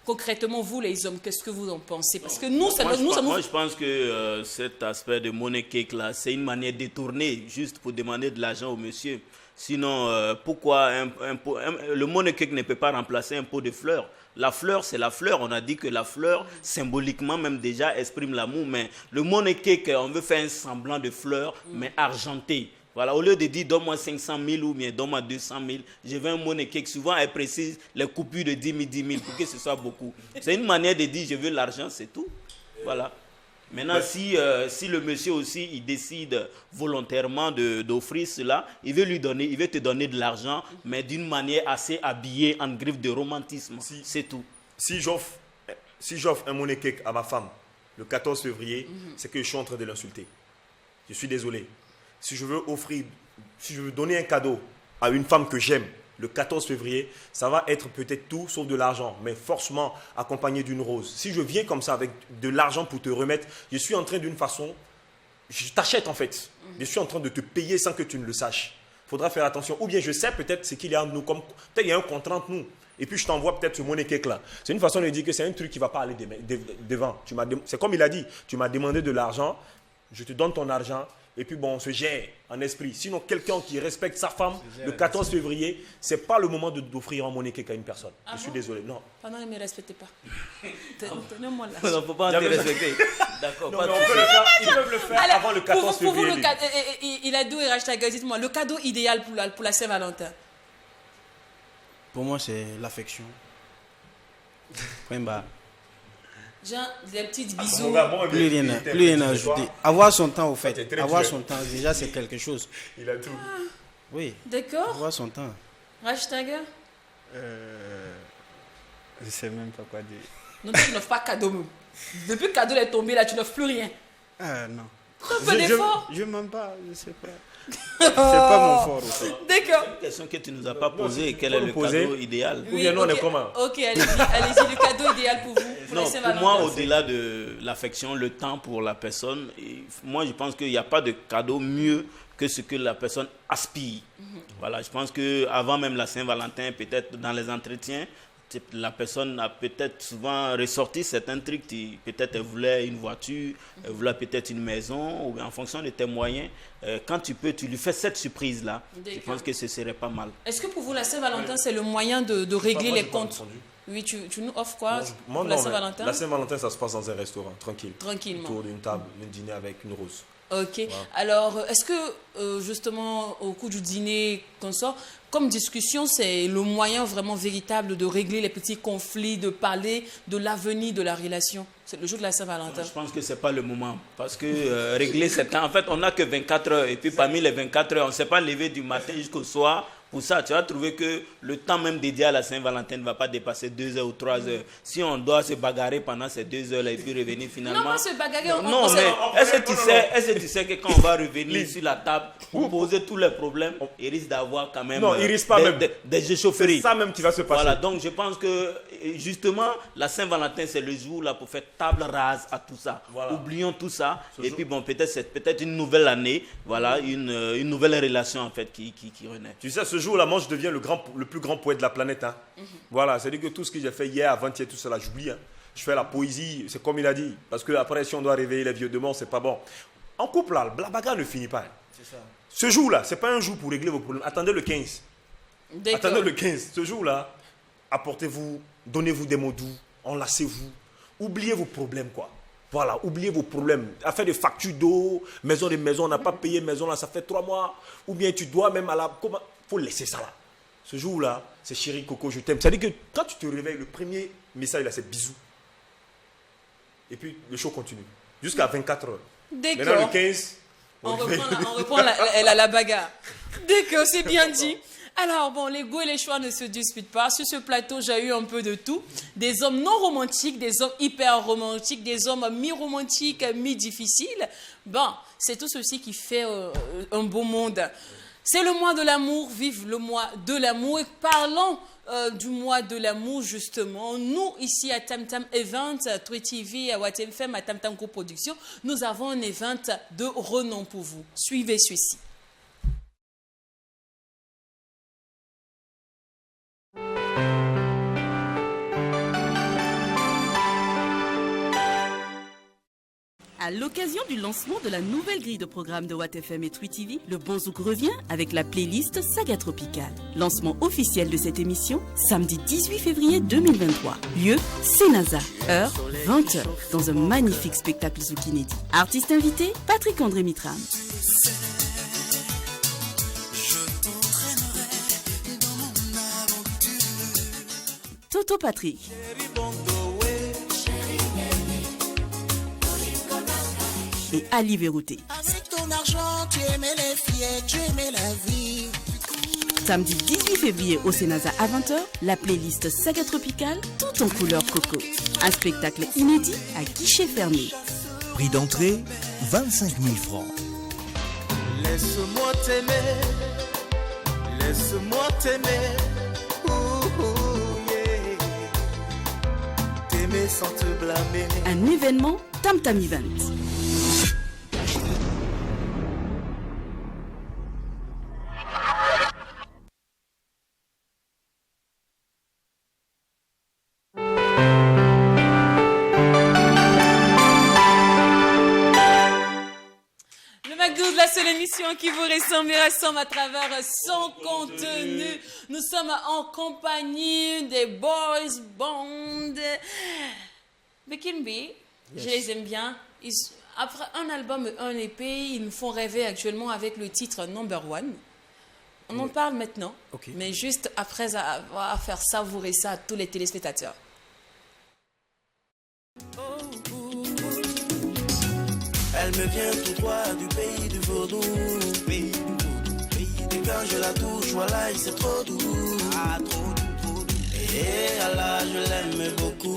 Concrètement, vous les hommes, qu'est-ce que vous en pensez? Parce que nous, ça nous... Moi, je pense que cet aspect de money cake là, c'est une manière détournée, juste pour demander de l'argent au monsieur. Sinon, pourquoi le money cake ne peut pas remplacer un pot de fleurs? La fleur, c'est la fleur. On a dit que la fleur, symboliquement même déjà, exprime l'amour. Mais le money cake, on veut faire un semblant de fleur, mais argenté. Voilà, au lieu de dire donne-moi 500 000 ou bien donne-moi 200 000, je veux un money cake. Souvent, elle précise les coupures de 10 000, 10 000 pour que ce soit beaucoup. C'est une manière de dire je veux l'argent, c'est tout. Voilà. Maintenant, si le monsieur aussi, il décide volontairement d'offrir cela, il veut te donner de l'argent, mais d'une manière assez habillée en griffe de romantisme. C'est tout. Si j'offre un money cake à ma femme le 14 février, c'est que je suis en train de l'insulter. Je suis désolé. Si je veux donner un cadeau à une femme que j'aime le 14 février, ça va être peut-être tout sauf de l'argent, mais forcément accompagné d'une rose. Si je viens comme ça avec de l'argent pour te remettre, je suis en train d'une façon, je t'achète en fait. Je suis en train de te payer sans que tu ne le saches. Il faudra faire attention. Ou bien je sais peut-être ce qu'il y a entre nous, comme peut-être il y a un contrat entre nous. Et puis je t'envoie peut-être ce money cake là. C'est une façon de dire que c'est un truc qui ne va pas aller devant. C'est comme il a dit, tu m'as demandé de l'argent, je te donne ton argent. Et puis bon, on se gère en esprit. Sinon, quelqu'un qui respecte sa femme le 14 février, ce n'est pas le moment d'offrir un money cake à une personne. Je suis désolé. Non. Pendant ne me respectez pas. Tenez-moi là. Il ne faut pas te respecter. D'accord. Non, mais ils peuvent le faire avant le 14 pour vous, février. il a d'où et Rachtaga, dites-moi, le cadeau idéal pour la Saint-Valentin? Pour moi, c'est l'affection. Point barre. Genre, des petites Ah, bisous. mon gars, bon, Plus il rien, était plus rien à petit, toi. ajouter. Avoir son temps, au t'es fait. très Avoir dur. son temps, déjà, c'est quelque chose. Il a tout. Oui, D'accord. avoir son temps. Hashtag. Je sais même pas quoi dire. Non, tu n'offres pas cadeau. Même. Depuis que cadeau est tombé, là, tu n'offres plus rien. Ah non. Un peu d'effort. Je m'en pas, je sais pas. C'est pas mon fort au fait. D'accord. Une question que tu nous as pas posée, quel est faut le nous poser. cadeau idéal? Ou bien nous, on est comment? Ok, allez-y, le cadeau idéal pour vous. Pour Non, la pour Saint-Valentin. moi, au-delà de l'affection, le temps pour la personne, moi je pense qu'il n'y a pas de cadeau mieux que ce que la personne aspire. Voilà, je pense qu'avant même la Saint-Valentin, peut-être dans les entretiens, la personne a peut-être souvent ressorti certains trucs. Peut-être elle voulait une voiture, elle voulait peut-être une maison, ou en fonction de tes moyens. Quand tu peux, tu lui fais cette surprise-là. Je pense que ce serait pas mal. Est-ce que pour vous, la Saint-Valentin, c'est le moyen de régler Moi, les j'ai pas comptes? répondu. Oui, tu nous offres quoi Moi, pour la non, mais Saint-Valentin? la Saint-Valentin, ça se passe dans un restaurant, tranquille. Tranquillement. Autour d'une table, un dîner avec une rose. Ok. Alors, est-ce que justement au cours du dîner qu'on sort, comme discussion, c'est le moyen vraiment véritable de régler les petits conflits, de parler de l'avenir de la relation? C'est le jour de la Saint-Valentin. Je pense que ce n'est pas le moment. Parce que régler ce temps, en fait, on n'a que 24 heures. Et puis parmi les 24 heures, on ne s'est pas levé du matin jusqu'au soir. Pour ça, tu vas trouver que le temps même dédié à la Saint-Valentin ne va pas dépasser 2 heures ou 3 heures. Si on doit se bagarrer pendant ces 2 heures-là et puis revenir finalement... Non, pas se bagarrer. Non, mais est-ce que tu sais que quand on va revenir sur la table pour poser tous les problèmes, il risque d'avoir quand même Non, il risque pas même. des échaufferies. C'est ça même qui va se passer. Voilà, donc je pense que justement, la Saint-Valentin, c'est le jour là pour faire table rase à tout ça. Voilà. Oublions tout ça. Et puis bon, peut-être c'est peut-être une nouvelle année, voilà, une nouvelle relation en fait qui renaît. Tu sais, ce jour-là, moi, je deviens le plus grand poète de la planète. Hein. Voilà, c'est-à-dire que tout ce que j'ai fait hier, avant-hier, tout cela, j'oublie. Hein. Je fais la poésie, c'est comme il a dit. Parce que après, si on doit réveiller les vieux demain, c'est pas bon. En couple, là, la bagarre ne finit pas. Hein. C'est ça. Ce jour-là, c'est pas un jour pour régler vos problèmes. Attendez le 15. D'accord. Attendez le 15. Ce jour-là, apportez-vous, donnez-vous des mots doux, enlacez-vous. Oubliez vos problèmes, quoi. Voilà, oubliez vos problèmes. Affaire de facture d'eau, maison, on n'a pas payé maison, là, ça fait 3 mois. Ou bien tu dois même à la... Comment... faut laisser ça là. Ce jour-là, c'est chéri, coco, je t'aime. C'est-à-dire que quand tu te réveilles, le premier message, là, c'est bisous. Et puis, le show continue. Jusqu'à 24 heures. Maintenant, le D'accord. 15... On reprend la bagarre. D'accord, c'est bien dit. Alors, bon, les goûts et les choix ne se disputent pas. Sur ce plateau, j'ai eu un peu de tout. Des hommes non romantiques, des hommes hyper romantiques, des hommes mi-romantiques, mi-difficiles. Bon, c'est tout ceci qui fait un beau monde. C'est le mois de l'amour, vive le mois de l'amour. Et parlons du mois de l'amour, justement. Nous, ici à Tam Tam Event, 3TV, à WattFM, à Tam Tam Coproduction, nous avons un event de renom pour vous. Suivez celui-ci. À l'occasion du lancement de la nouvelle grille de programme de WattFM et 3TV, le Bon Zouk revient avec la playlist Saga Tropicale. Lancement officiel de cette émission, samedi 18 février 2023. Lieu, Sénaza. Heure, 20h, dans un magnifique spectacle zouk inédit. Artiste invité, Patrick-André Mitram. Toto Patrick. Et Ali Verrouté. Avec ton argent, tu aimais les filles, tu aimais la vie. Samedi 18 février au Sénaza à 20h, la playlist Saga Tropicale, tout en couleur coco. Un spectacle inédit à guichet fermé. Prix d'entrée, 25 000 francs. Laisse-moi t'aimer, laisse-moi t'aimer. Yeah. T'aimer sans te blâmer. Un événement Tam Tam Event. L'émission qui vous ressemble et rassemble à travers son contenu. Nous sommes en compagnie des Boys Band. Bekimbi, je les aime bien. Après un album et un EP, ils me font rêver actuellement avec le titre Number One. On en parle maintenant, mais juste après avoir faire savourer ça à tous les téléspectateurs. Elle me vient tout droit du pays du vaudou. Et quand je la touche, voilà, c'est trop doux. Ah, trop doux. Et Allah, je l'aime beaucoup.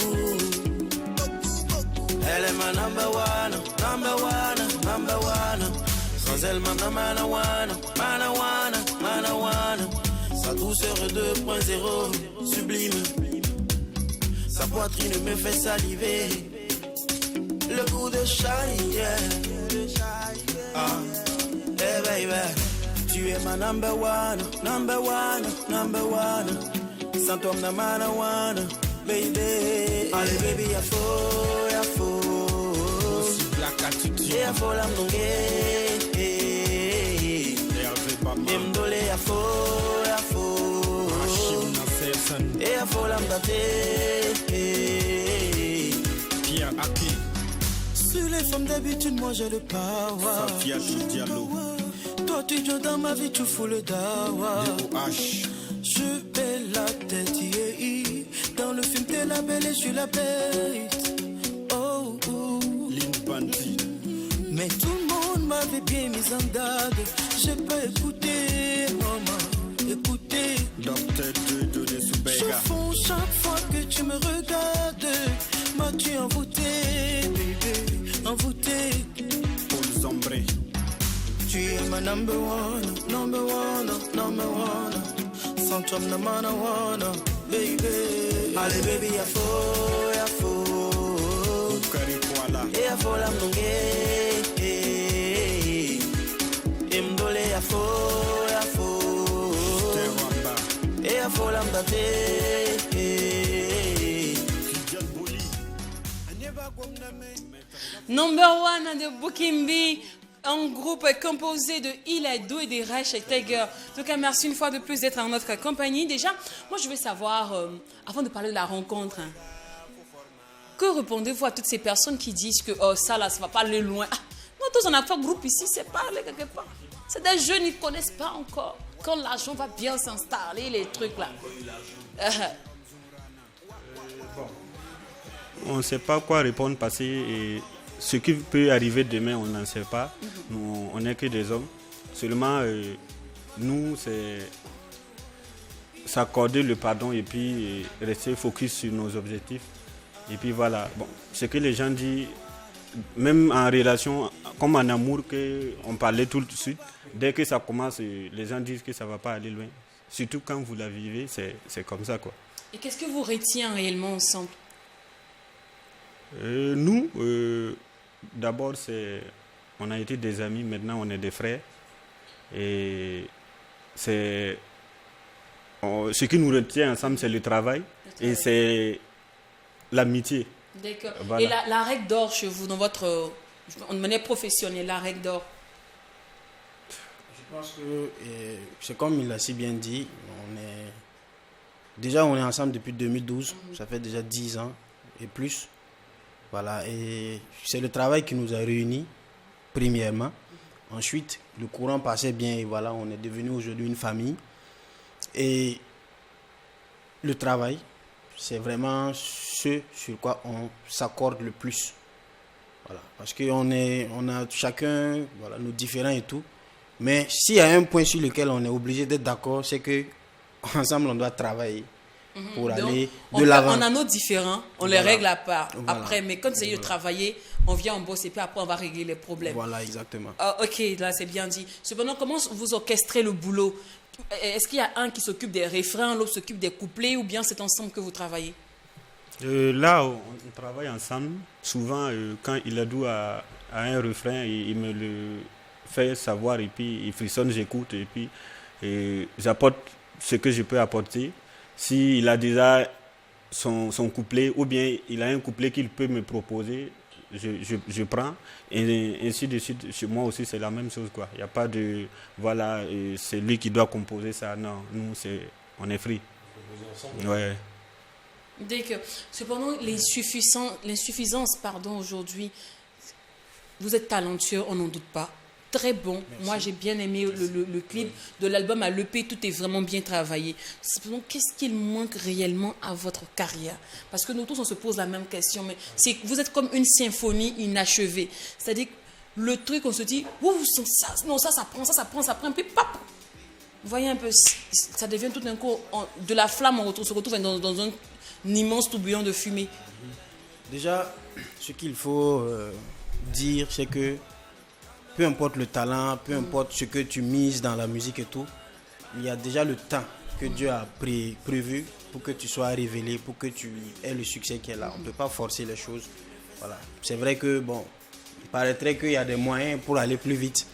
Elle est ma number one, number one, number one. Sans elle, ma manawana, manawana, manawana. Sa douceur 2.0, sublime. Sa poitrine me fait saliver. Le goût de shine, yeah. Ah, hey baby. Tu es ma number one, number one, number one. Sans toi, ma manawana, baby. Allez, baby, y'a faux, y'a faux. Y'a faux la m'dongue. M'dole y'a faux, y'a faux. Y'a faux la m'date. Sur les femmes d'habitude, moi j'ai le power. Toi tu joues dans ma vie, tu fous le dawa. Je paie la tête, yeah. Dans le film t'es la belle et je suis la bête. Oh, oh. Mais tout le monde m'avait bien mis en dade. Je peux écouter, maman, écouter. Je fonds chaque fois que tu me regardes. M'as-tu envoûté, bébé, envoûté. Tu es ma number one, number one, number one. Sans toi, ma manawana, baby. Allez, baby, y'a faux, y'a faux. Y'a faux la m'dongue. Et m'dole y'a faux, y'a faux. Y'a faux la m'date. Number one de Bukimbi, un groupe composé de Iladou et de Rash Tiger. En tout cas, merci une fois de plus d'être en notre compagnie. Déjà, moi je veux savoir, avant de parler de la rencontre, hein, que répondez-vous à toutes ces personnes qui disent que oh, ça là, ça va pas aller loin. Ah, nous tous on a fait un groupe ici, c'est pas aller quelque part. C'est des jeunes, ils ne connaissent pas encore. Quand l'argent va bien s'installer, les trucs là. On ne sait pas quoi répondre parce que ce qui peut arriver demain, on n'en sait pas. Nous, on n'est que des hommes. Seulement, nous, c'est s'accorder le pardon et puis rester focus sur nos objectifs. Et puis voilà, bon, ce que les gens disent, même en relation, comme en amour, on parlait tout de suite, dès que ça commence, les gens disent que ça ne va pas aller loin. Surtout quand vous la vivez, c'est comme ça, quoi. Et qu'est-ce que vous retient réellement ensemble? Nous, d'abord, on a été des amis, maintenant on est des frères. Et ce qui nous retient ensemble, c'est le travail. Et c'est l'amitié. D'accord. Voilà. Et la règle d'or chez vous, dans votre manière professionnelle, la règle d'or? Je pense que c'est comme il l'a si bien dit, on est ensemble depuis 2012, ça fait déjà 10 ans et plus. Voilà, et c'est le travail qui nous a réunis, premièrement. Ensuite, le courant passait bien et voilà, on est devenu aujourd'hui une famille. Et le travail, c'est vraiment ce sur quoi on s'accorde le plus. Voilà, parce qu'on a chacun nos différents et tout. Mais s'il y a un point sur lequel on est obligé d'être d'accord, c'est que ensemble on doit travailler pour aller de l'avant. On a nos différents, on les règle à part après, mais quand il s'agit de travailler, on vient, on bosse et puis après on va régler les problèmes. Voilà, exactement. Ok, là c'est bien dit. Cependant, comment vous orchestrez le boulot? Est-ce qu'il y a un qui s'occupe des refrains, l'autre s'occupe des couplets, ou bien c'est ensemble que vous travaillez? Là, on travaille ensemble. Souvent, quand Iladou a un refrain, il me le fait savoir et puis il frissonne, j'écoute et puis j'apporte ce que je peux apporter. S'il a déjà son couplet ou bien il a un couplet qu'il peut me proposer, je prends. Et ainsi de suite, chez moi aussi, c'est la même chose, quoi. Il n'y a pas de, voilà, c'est lui qui doit composer ça. Non, nous, on est free. Ouais. Cependant, l'insuffisance, aujourd'hui, vous êtes talentueux, on n'en doute pas. Très bon. Merci. Moi, j'ai bien aimé le clip de l'album à l'EP. Tout est vraiment bien travaillé. Cependant, qu'est-ce qu'il manque réellement à votre carrière? Parce que nous tous, on se pose la même question. Mais vous êtes comme une symphonie inachevée. C'est-à-dire que le truc, on se dit, ouh, ça prend, puis pop. Vous voyez un peu, ça devient tout d'un coup, de la flamme, on se retrouve dans un immense tourbillon de fumée. Déjà, ce qu'il faut dire, c'est que peu importe le talent, peu importe ce que tu mises dans la musique et tout, il y a déjà le temps que Dieu a prévu pour que tu sois révélé, pour que tu aies le succès qui est là. On ne peut pas forcer les choses. Voilà. C'est vrai que, bon, il paraîtrait qu'il y a des moyens pour aller plus vite,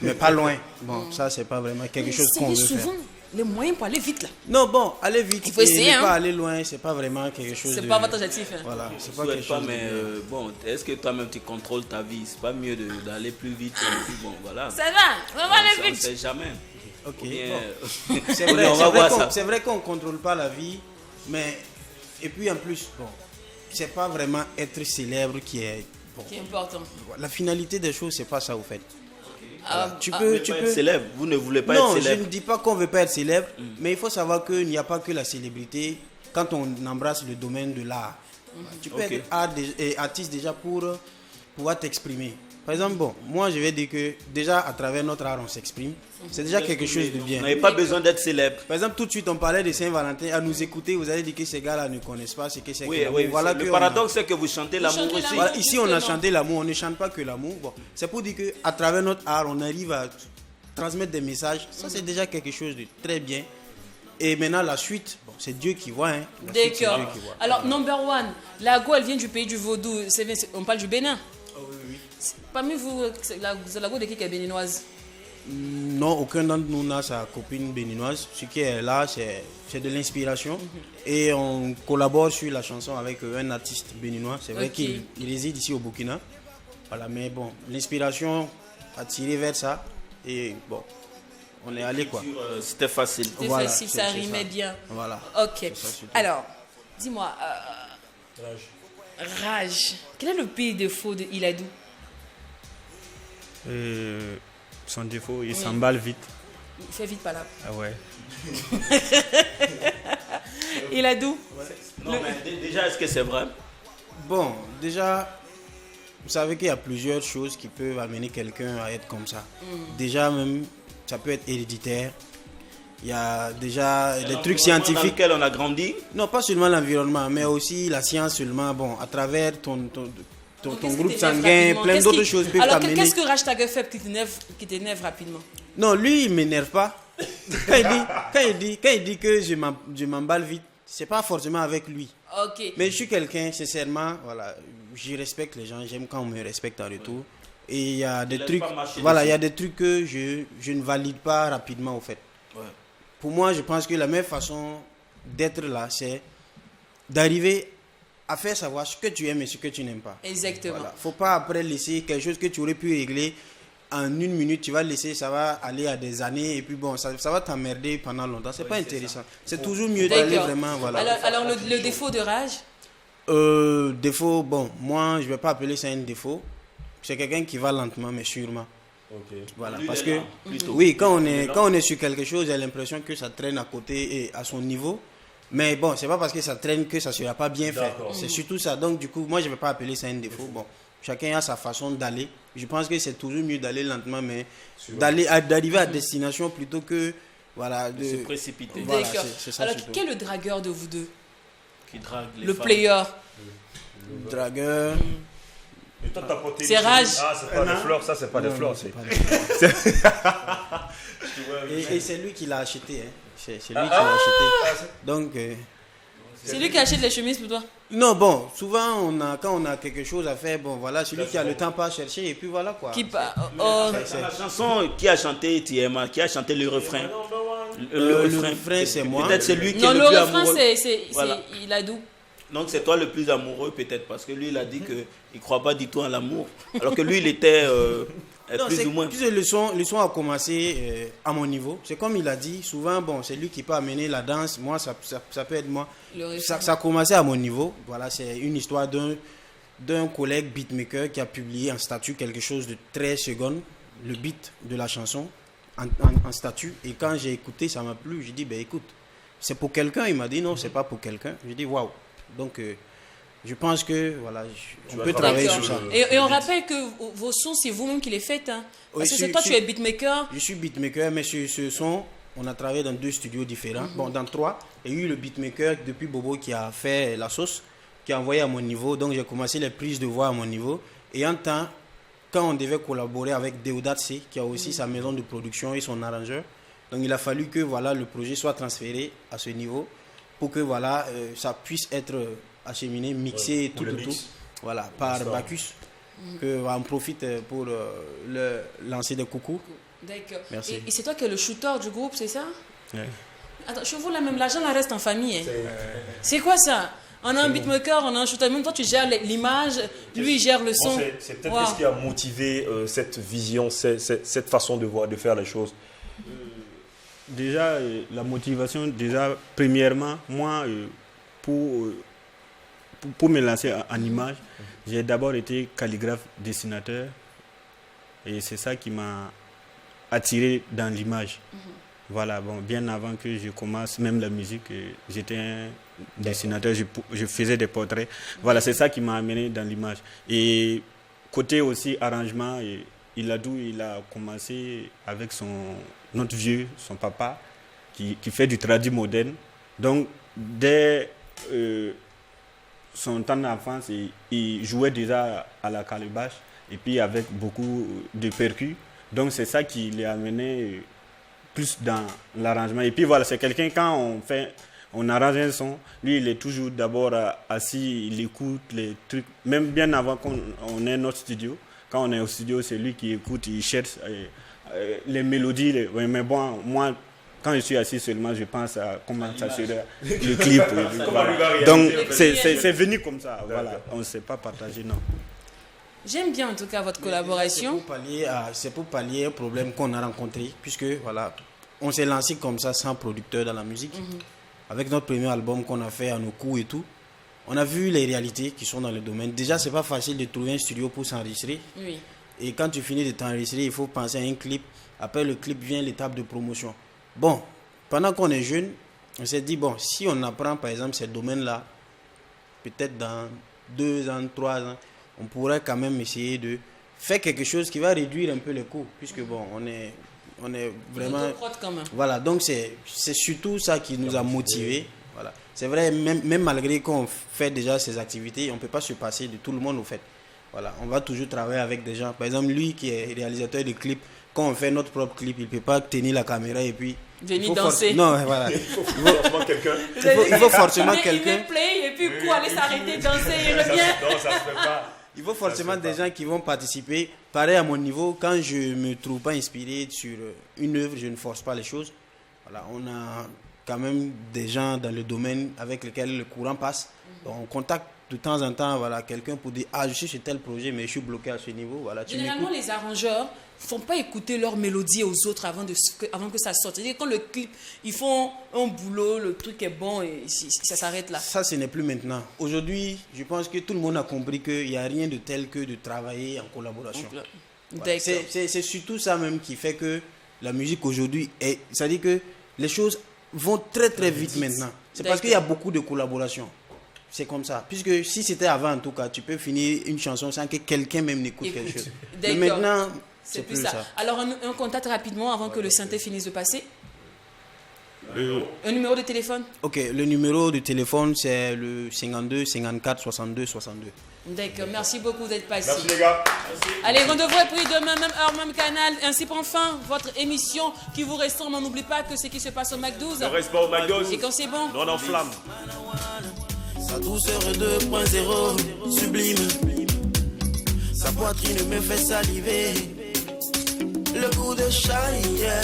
mais pas loin. Bon, ça, c'est pas vraiment quelque chose qu'on veut faire. Les moyens pour aller vite là. Non, bon, aller vite. Il faut essayer. Ne pas aller loin, c'est pas vraiment quelque chose. C'est pas votre objectif. Hein. Voilà, c'est pas quelque chose. Mais bon, est-ce que toi-même tu contrôles ta vie? C'est pas mieux d'aller plus vite. Bon, voilà. Ça va, on va aller vite. On sait jamais. Ok. Bon. C'est vrai qu'on contrôle pas la vie, mais et puis en plus, bon, c'est pas vraiment être célèbre qui est important. La finalité des choses, c'est pas ça au fait. Tu peux être célèbre. Vous ne voulez pas être célèbre. Non, je ne dis pas qu'on ne veut pas être célèbre, mais il faut savoir qu'il n'y a pas que la célébrité quand on embrasse le domaine de l'art. Tu peux être artiste déjà pour pouvoir t'exprimer. Par exemple, bon, moi je vais dire que déjà à travers notre art on s'exprime. C'est déjà quelque chose de bien. Vous n'avez pas besoin d'être célèbre. Par exemple, tout de suite on parlait de Saint-Valentin. À nous écouter, vous allez dire que ces gars-là ne connaissent pas ce que c'est que l'amour. Voilà, le paradoxe c'est que vous chantez l'amour aussi. Voilà, ici on a chanté l'amour, on ne chante pas que l'amour. Bon, c'est pour dire qu'à travers notre art, on arrive à transmettre des messages. Ça c'est déjà quelque chose de très bien. Et maintenant la suite, bon, c'est Dieu qui voit. Hein. D'accord. Alors, number one, la Go, elle vient du pays du Vaudou. On parle du Bénin. Oui. Parmi vous, la Go de qui est béninoise? Non, aucun d'entre nous n'a sa copine béninoise. Ce qui est là, c'est de l'inspiration. Et on collabore sur la chanson avec un artiste béninois. C'est vrai qu'il réside ici au Burkina. Voilà, mais bon, l'inspiration a tiré vers ça. Et bon, on est allé quoi. C'était facile. C'était facile, ça rimait bien. Voilà. Ok. Alors, dis-moi, Raj, quel est le pire défaut de Iladou? Son défaut, il s'emballe vite. Il fait vite par là. Ah ouais. Iladou? Non, mais déjà, est-ce que c'est vrai? Bon, déjà, vous savez qu'il y a plusieurs choses qui peuvent amener quelqu'un à être comme ça. Déjà, même, ça peut être héréditaire. Il y a déjà des trucs scientifiques. Dans lesquels on a grandi? Non, pas seulement l'environnement, mais aussi la science seulement. Bon, à travers ton groupe sanguin, plein d'autres choses peuvent t'amener. Alors, qu'est-ce que Raj Tager fait qui t'énerve rapidement? Non, lui, il ne m'énerve pas. Quand il dit que je m'emballe vite, c'est pas forcément avec lui. Ok. Mais je suis quelqu'un, sincèrement, voilà, je respecte les gens, j'aime quand on me respecte en retour. Et il y a des trucs, voilà, il y a des trucs que je ne valide pas rapidement, au fait. Ouais. Pour moi, je pense que la meilleure façon d'être là, c'est d'arriver à faire savoir ce que tu aimes et ce que tu n'aimes pas. Exactement. Voilà. Faut pas après laisser quelque chose que tu aurais pu régler en une minute, tu vas laisser, ça va aller à des années et puis bon, ça va t'emmerder pendant longtemps. C'est pas intéressant. C'est toujours mieux d'aller vraiment, voilà. Alors le défaut de Raj? Défaut, bon, moi je vais pas appeler ça un défaut. C'est quelqu'un qui va lentement mais sûrement. Voilà, parce que oui, quand on est sur quelque chose, j'ai l'impression que ça traîne à côté et à son niveau. Mais bon, c'est pas parce que ça traîne que ça sera pas bien fait. C'est surtout ça. Donc du coup, moi je vais pas appeler ça un défaut. Bon, chacun a sa façon d'aller. Je pense que c'est toujours mieux d'aller lentement, mais d'arriver à destination plutôt que voilà de se précipiter. Voilà, c'est ça. Alors quel est le dragueur de vous deux? Qui drague les le femmes. Player. Le dragueur. C'est Raj. Ah, c'est pas des fleurs, ça c'est pas des fleurs. Et c'est lui qui l'a acheté. Hein. C'est lui qui l'a acheté. Donc. C'est lui qui achète les chemises pour toi? Non, bon, souvent, quand on a quelque chose à faire, bon, voilà, celui qui a le temps pas chercher, et puis voilà quoi. La chanson qui a chanté Tiema, qui a chanté le refrain. Le refrain, c'est moi. Peut-être c'est lui qui est le plus amoureux. Non, le refrain, c'est Iladou. Donc c'est toi le plus amoureux peut-être, parce que lui, il a dit qu'il ne croit pas du tout en l'amour. Alors que lui, il était plus ou moins... Le son a commencé à mon niveau. C'est comme il a dit, souvent, bon, c'est lui qui peut amener la danse. Moi, ça peut être moi. Ça a commencé à mon niveau. Voilà, c'est une histoire d'un collègue beatmaker qui a publié en statut quelque chose de 13 secondes, le beat de la chanson en statut. Et quand j'ai écouté, ça m'a plu. J'ai dit, ben écoute, c'est pour quelqu'un. Il m'a dit, non, c'est pas pour quelqu'un. J'ai dit, waouh. Donc, je pense que voilà, on peut travailler sur ça. Et on rappelle que vos sons, c'est vous-même qui les faites. Hein? Parce que toi, tu es beatmaker. Je suis beatmaker, mais sur ce son, on a travaillé dans 2 studios différents. Bon, dans 3. Il y a eu le beatmaker depuis Bobo qui a fait la sauce, qui a envoyé à mon niveau. Donc, j'ai commencé les prises de voix à mon niveau. Et en temps, quand on devait collaborer avec Deodatse, qui a aussi sa maison de production et son arrangeur, donc il a fallu que voilà, le projet soit transféré à ce niveau pour que voilà, ça puisse être acheminé, mixé, tout. Voilà, par Bacchus. On profite pour le lancer des coucous. D'accord. Merci. Et c'est toi qui es le shooter du groupe, c'est ça? Oui. Attends, chez vous, là, même l'argent, là, reste en famille. Hein. C'est quoi ça? On a un beatmaker, on a un shooter. Même toi, tu gères l'image, lui, il gère le son. C'est peut-être ce qui a motivé cette vision, cette façon de voir, de faire les choses. Déjà, la motivation, premièrement, moi, pour me lancer en image, j'ai d'abord été calligraphe, dessinateur. Et c'est ça qui m'a attiré dans l'image. Voilà, bon, bien avant que je commence même la musique, j'étais un dessinateur, je faisais des portraits. Voilà, c'est ça qui m'a amené dans l'image. Et côté aussi arrangement, il a commencé avec notre vieux, son papa, qui fait du tradi moderne. Donc, dès son temps d'enfance, il jouait déjà à la calebasse et puis avec beaucoup de percus. Donc, c'est ça qui l'a amené plus dans l'arrangement. Et puis voilà, c'est quelqu'un, quand on arrange un son, lui, il est toujours d'abord assis, il écoute les trucs, même bien avant qu'on ait notre studio. Quand on est au studio, c'est lui qui écoute, il cherche les mélodies. Mais bon, moi, quand je suis assis seulement, je pense à comment ça serait le clip. Voilà. Donc, c'est venu comme ça. Voilà. On ne s'est pas partagé, non. J'aime bien en tout cas votre collaboration. C'est pour pallier un problème qu'on a rencontré, puisque voilà, on s'est lancé comme ça sans producteur dans la musique. Avec notre premier album qu'on a fait à nos coups et tout, on a vu les réalités qui sont dans le domaine. Déjà, c'est pas facile de trouver un studio pour s'enregistrer. Oui. Et quand tu finis de t'enregistrer, il faut penser à un clip. Après le clip vient l'étape de promotion. Bon, pendant qu'on est jeune, on s'est dit, bon, si on apprend par exemple ces domaines-là, peut-être dans 2 ans, 3 ans, on pourrait quand même essayer de faire quelque chose qui va réduire un peu les coûts, puisque bon, on est vraiment... Quand même. Voilà, donc c'est surtout ça qui nous a motivés. Voilà. C'est vrai, même malgré qu'on fait déjà ces activités, on ne peut pas se passer de tout le monde au fait. Voilà, on va toujours travailler avec des gens. Par exemple, lui qui est réalisateur de clips, quand on fait notre propre clip, il ne peut pas tenir la caméra et puis... Venir danser. Non, voilà. Il faut forcément quelqu'un. Il faut forcément quelqu'un. Il met play et puis quoi, aller s'arrêter, danser, il revient. Non, ça se fait pas. Il faut forcément des gens qui vont participer. Pareil à mon niveau, quand je ne me trouve pas inspiré sur une œuvre, je ne force pas les choses. Voilà, on a quand même des gens dans le domaine avec lesquels le courant passe. Donc, on contacte de temps en temps voilà, quelqu'un pour dire « Ah, je suis sur tel projet, mais je suis bloqué à ce niveau. » Voilà, généralement, les arrangeurs ne font pas écouter leur mélodie aux autres avant que ça sorte. C'est-à-dire quand le clip, ils font un boulot, le truc est bon et ça s'arrête là. Ça, ce n'est plus maintenant. Aujourd'hui, je pense que tout le monde a compris qu'il n'y a rien de tel que de travailler en collaboration. Voilà. C'est surtout ça même qui fait que la musique aujourd'hui, c'est-à-dire que les choses vont très très vite maintenant. C'est parce qu'il y a beaucoup de collaboration. C'est comme ça. Puisque si c'était avant, en tout cas, tu peux finir une chanson sans que quelqu'un même n'écoute quelque chose. Mais maintenant, c'est plus ça. Alors, un contact rapidement avant que le synthé finisse de passer. Un numéro de téléphone. Ok, le numéro de téléphone, c'est le 52 54 62 62. D'accord, merci beaucoup d'être passé. Merci les gars. Allez, rendez-vous et puis demain, même heure, même canal. Ainsi prend fin votre émission qui vous ressemble. On n'oublie pas que ce qui se passe au McDo. Ne reste pas au McDo. Et quand c'est bon, on en flamme. Sa douceur 2.0, sublime. Sa poitrine me fait saliver. Le goût de Shine, yeah.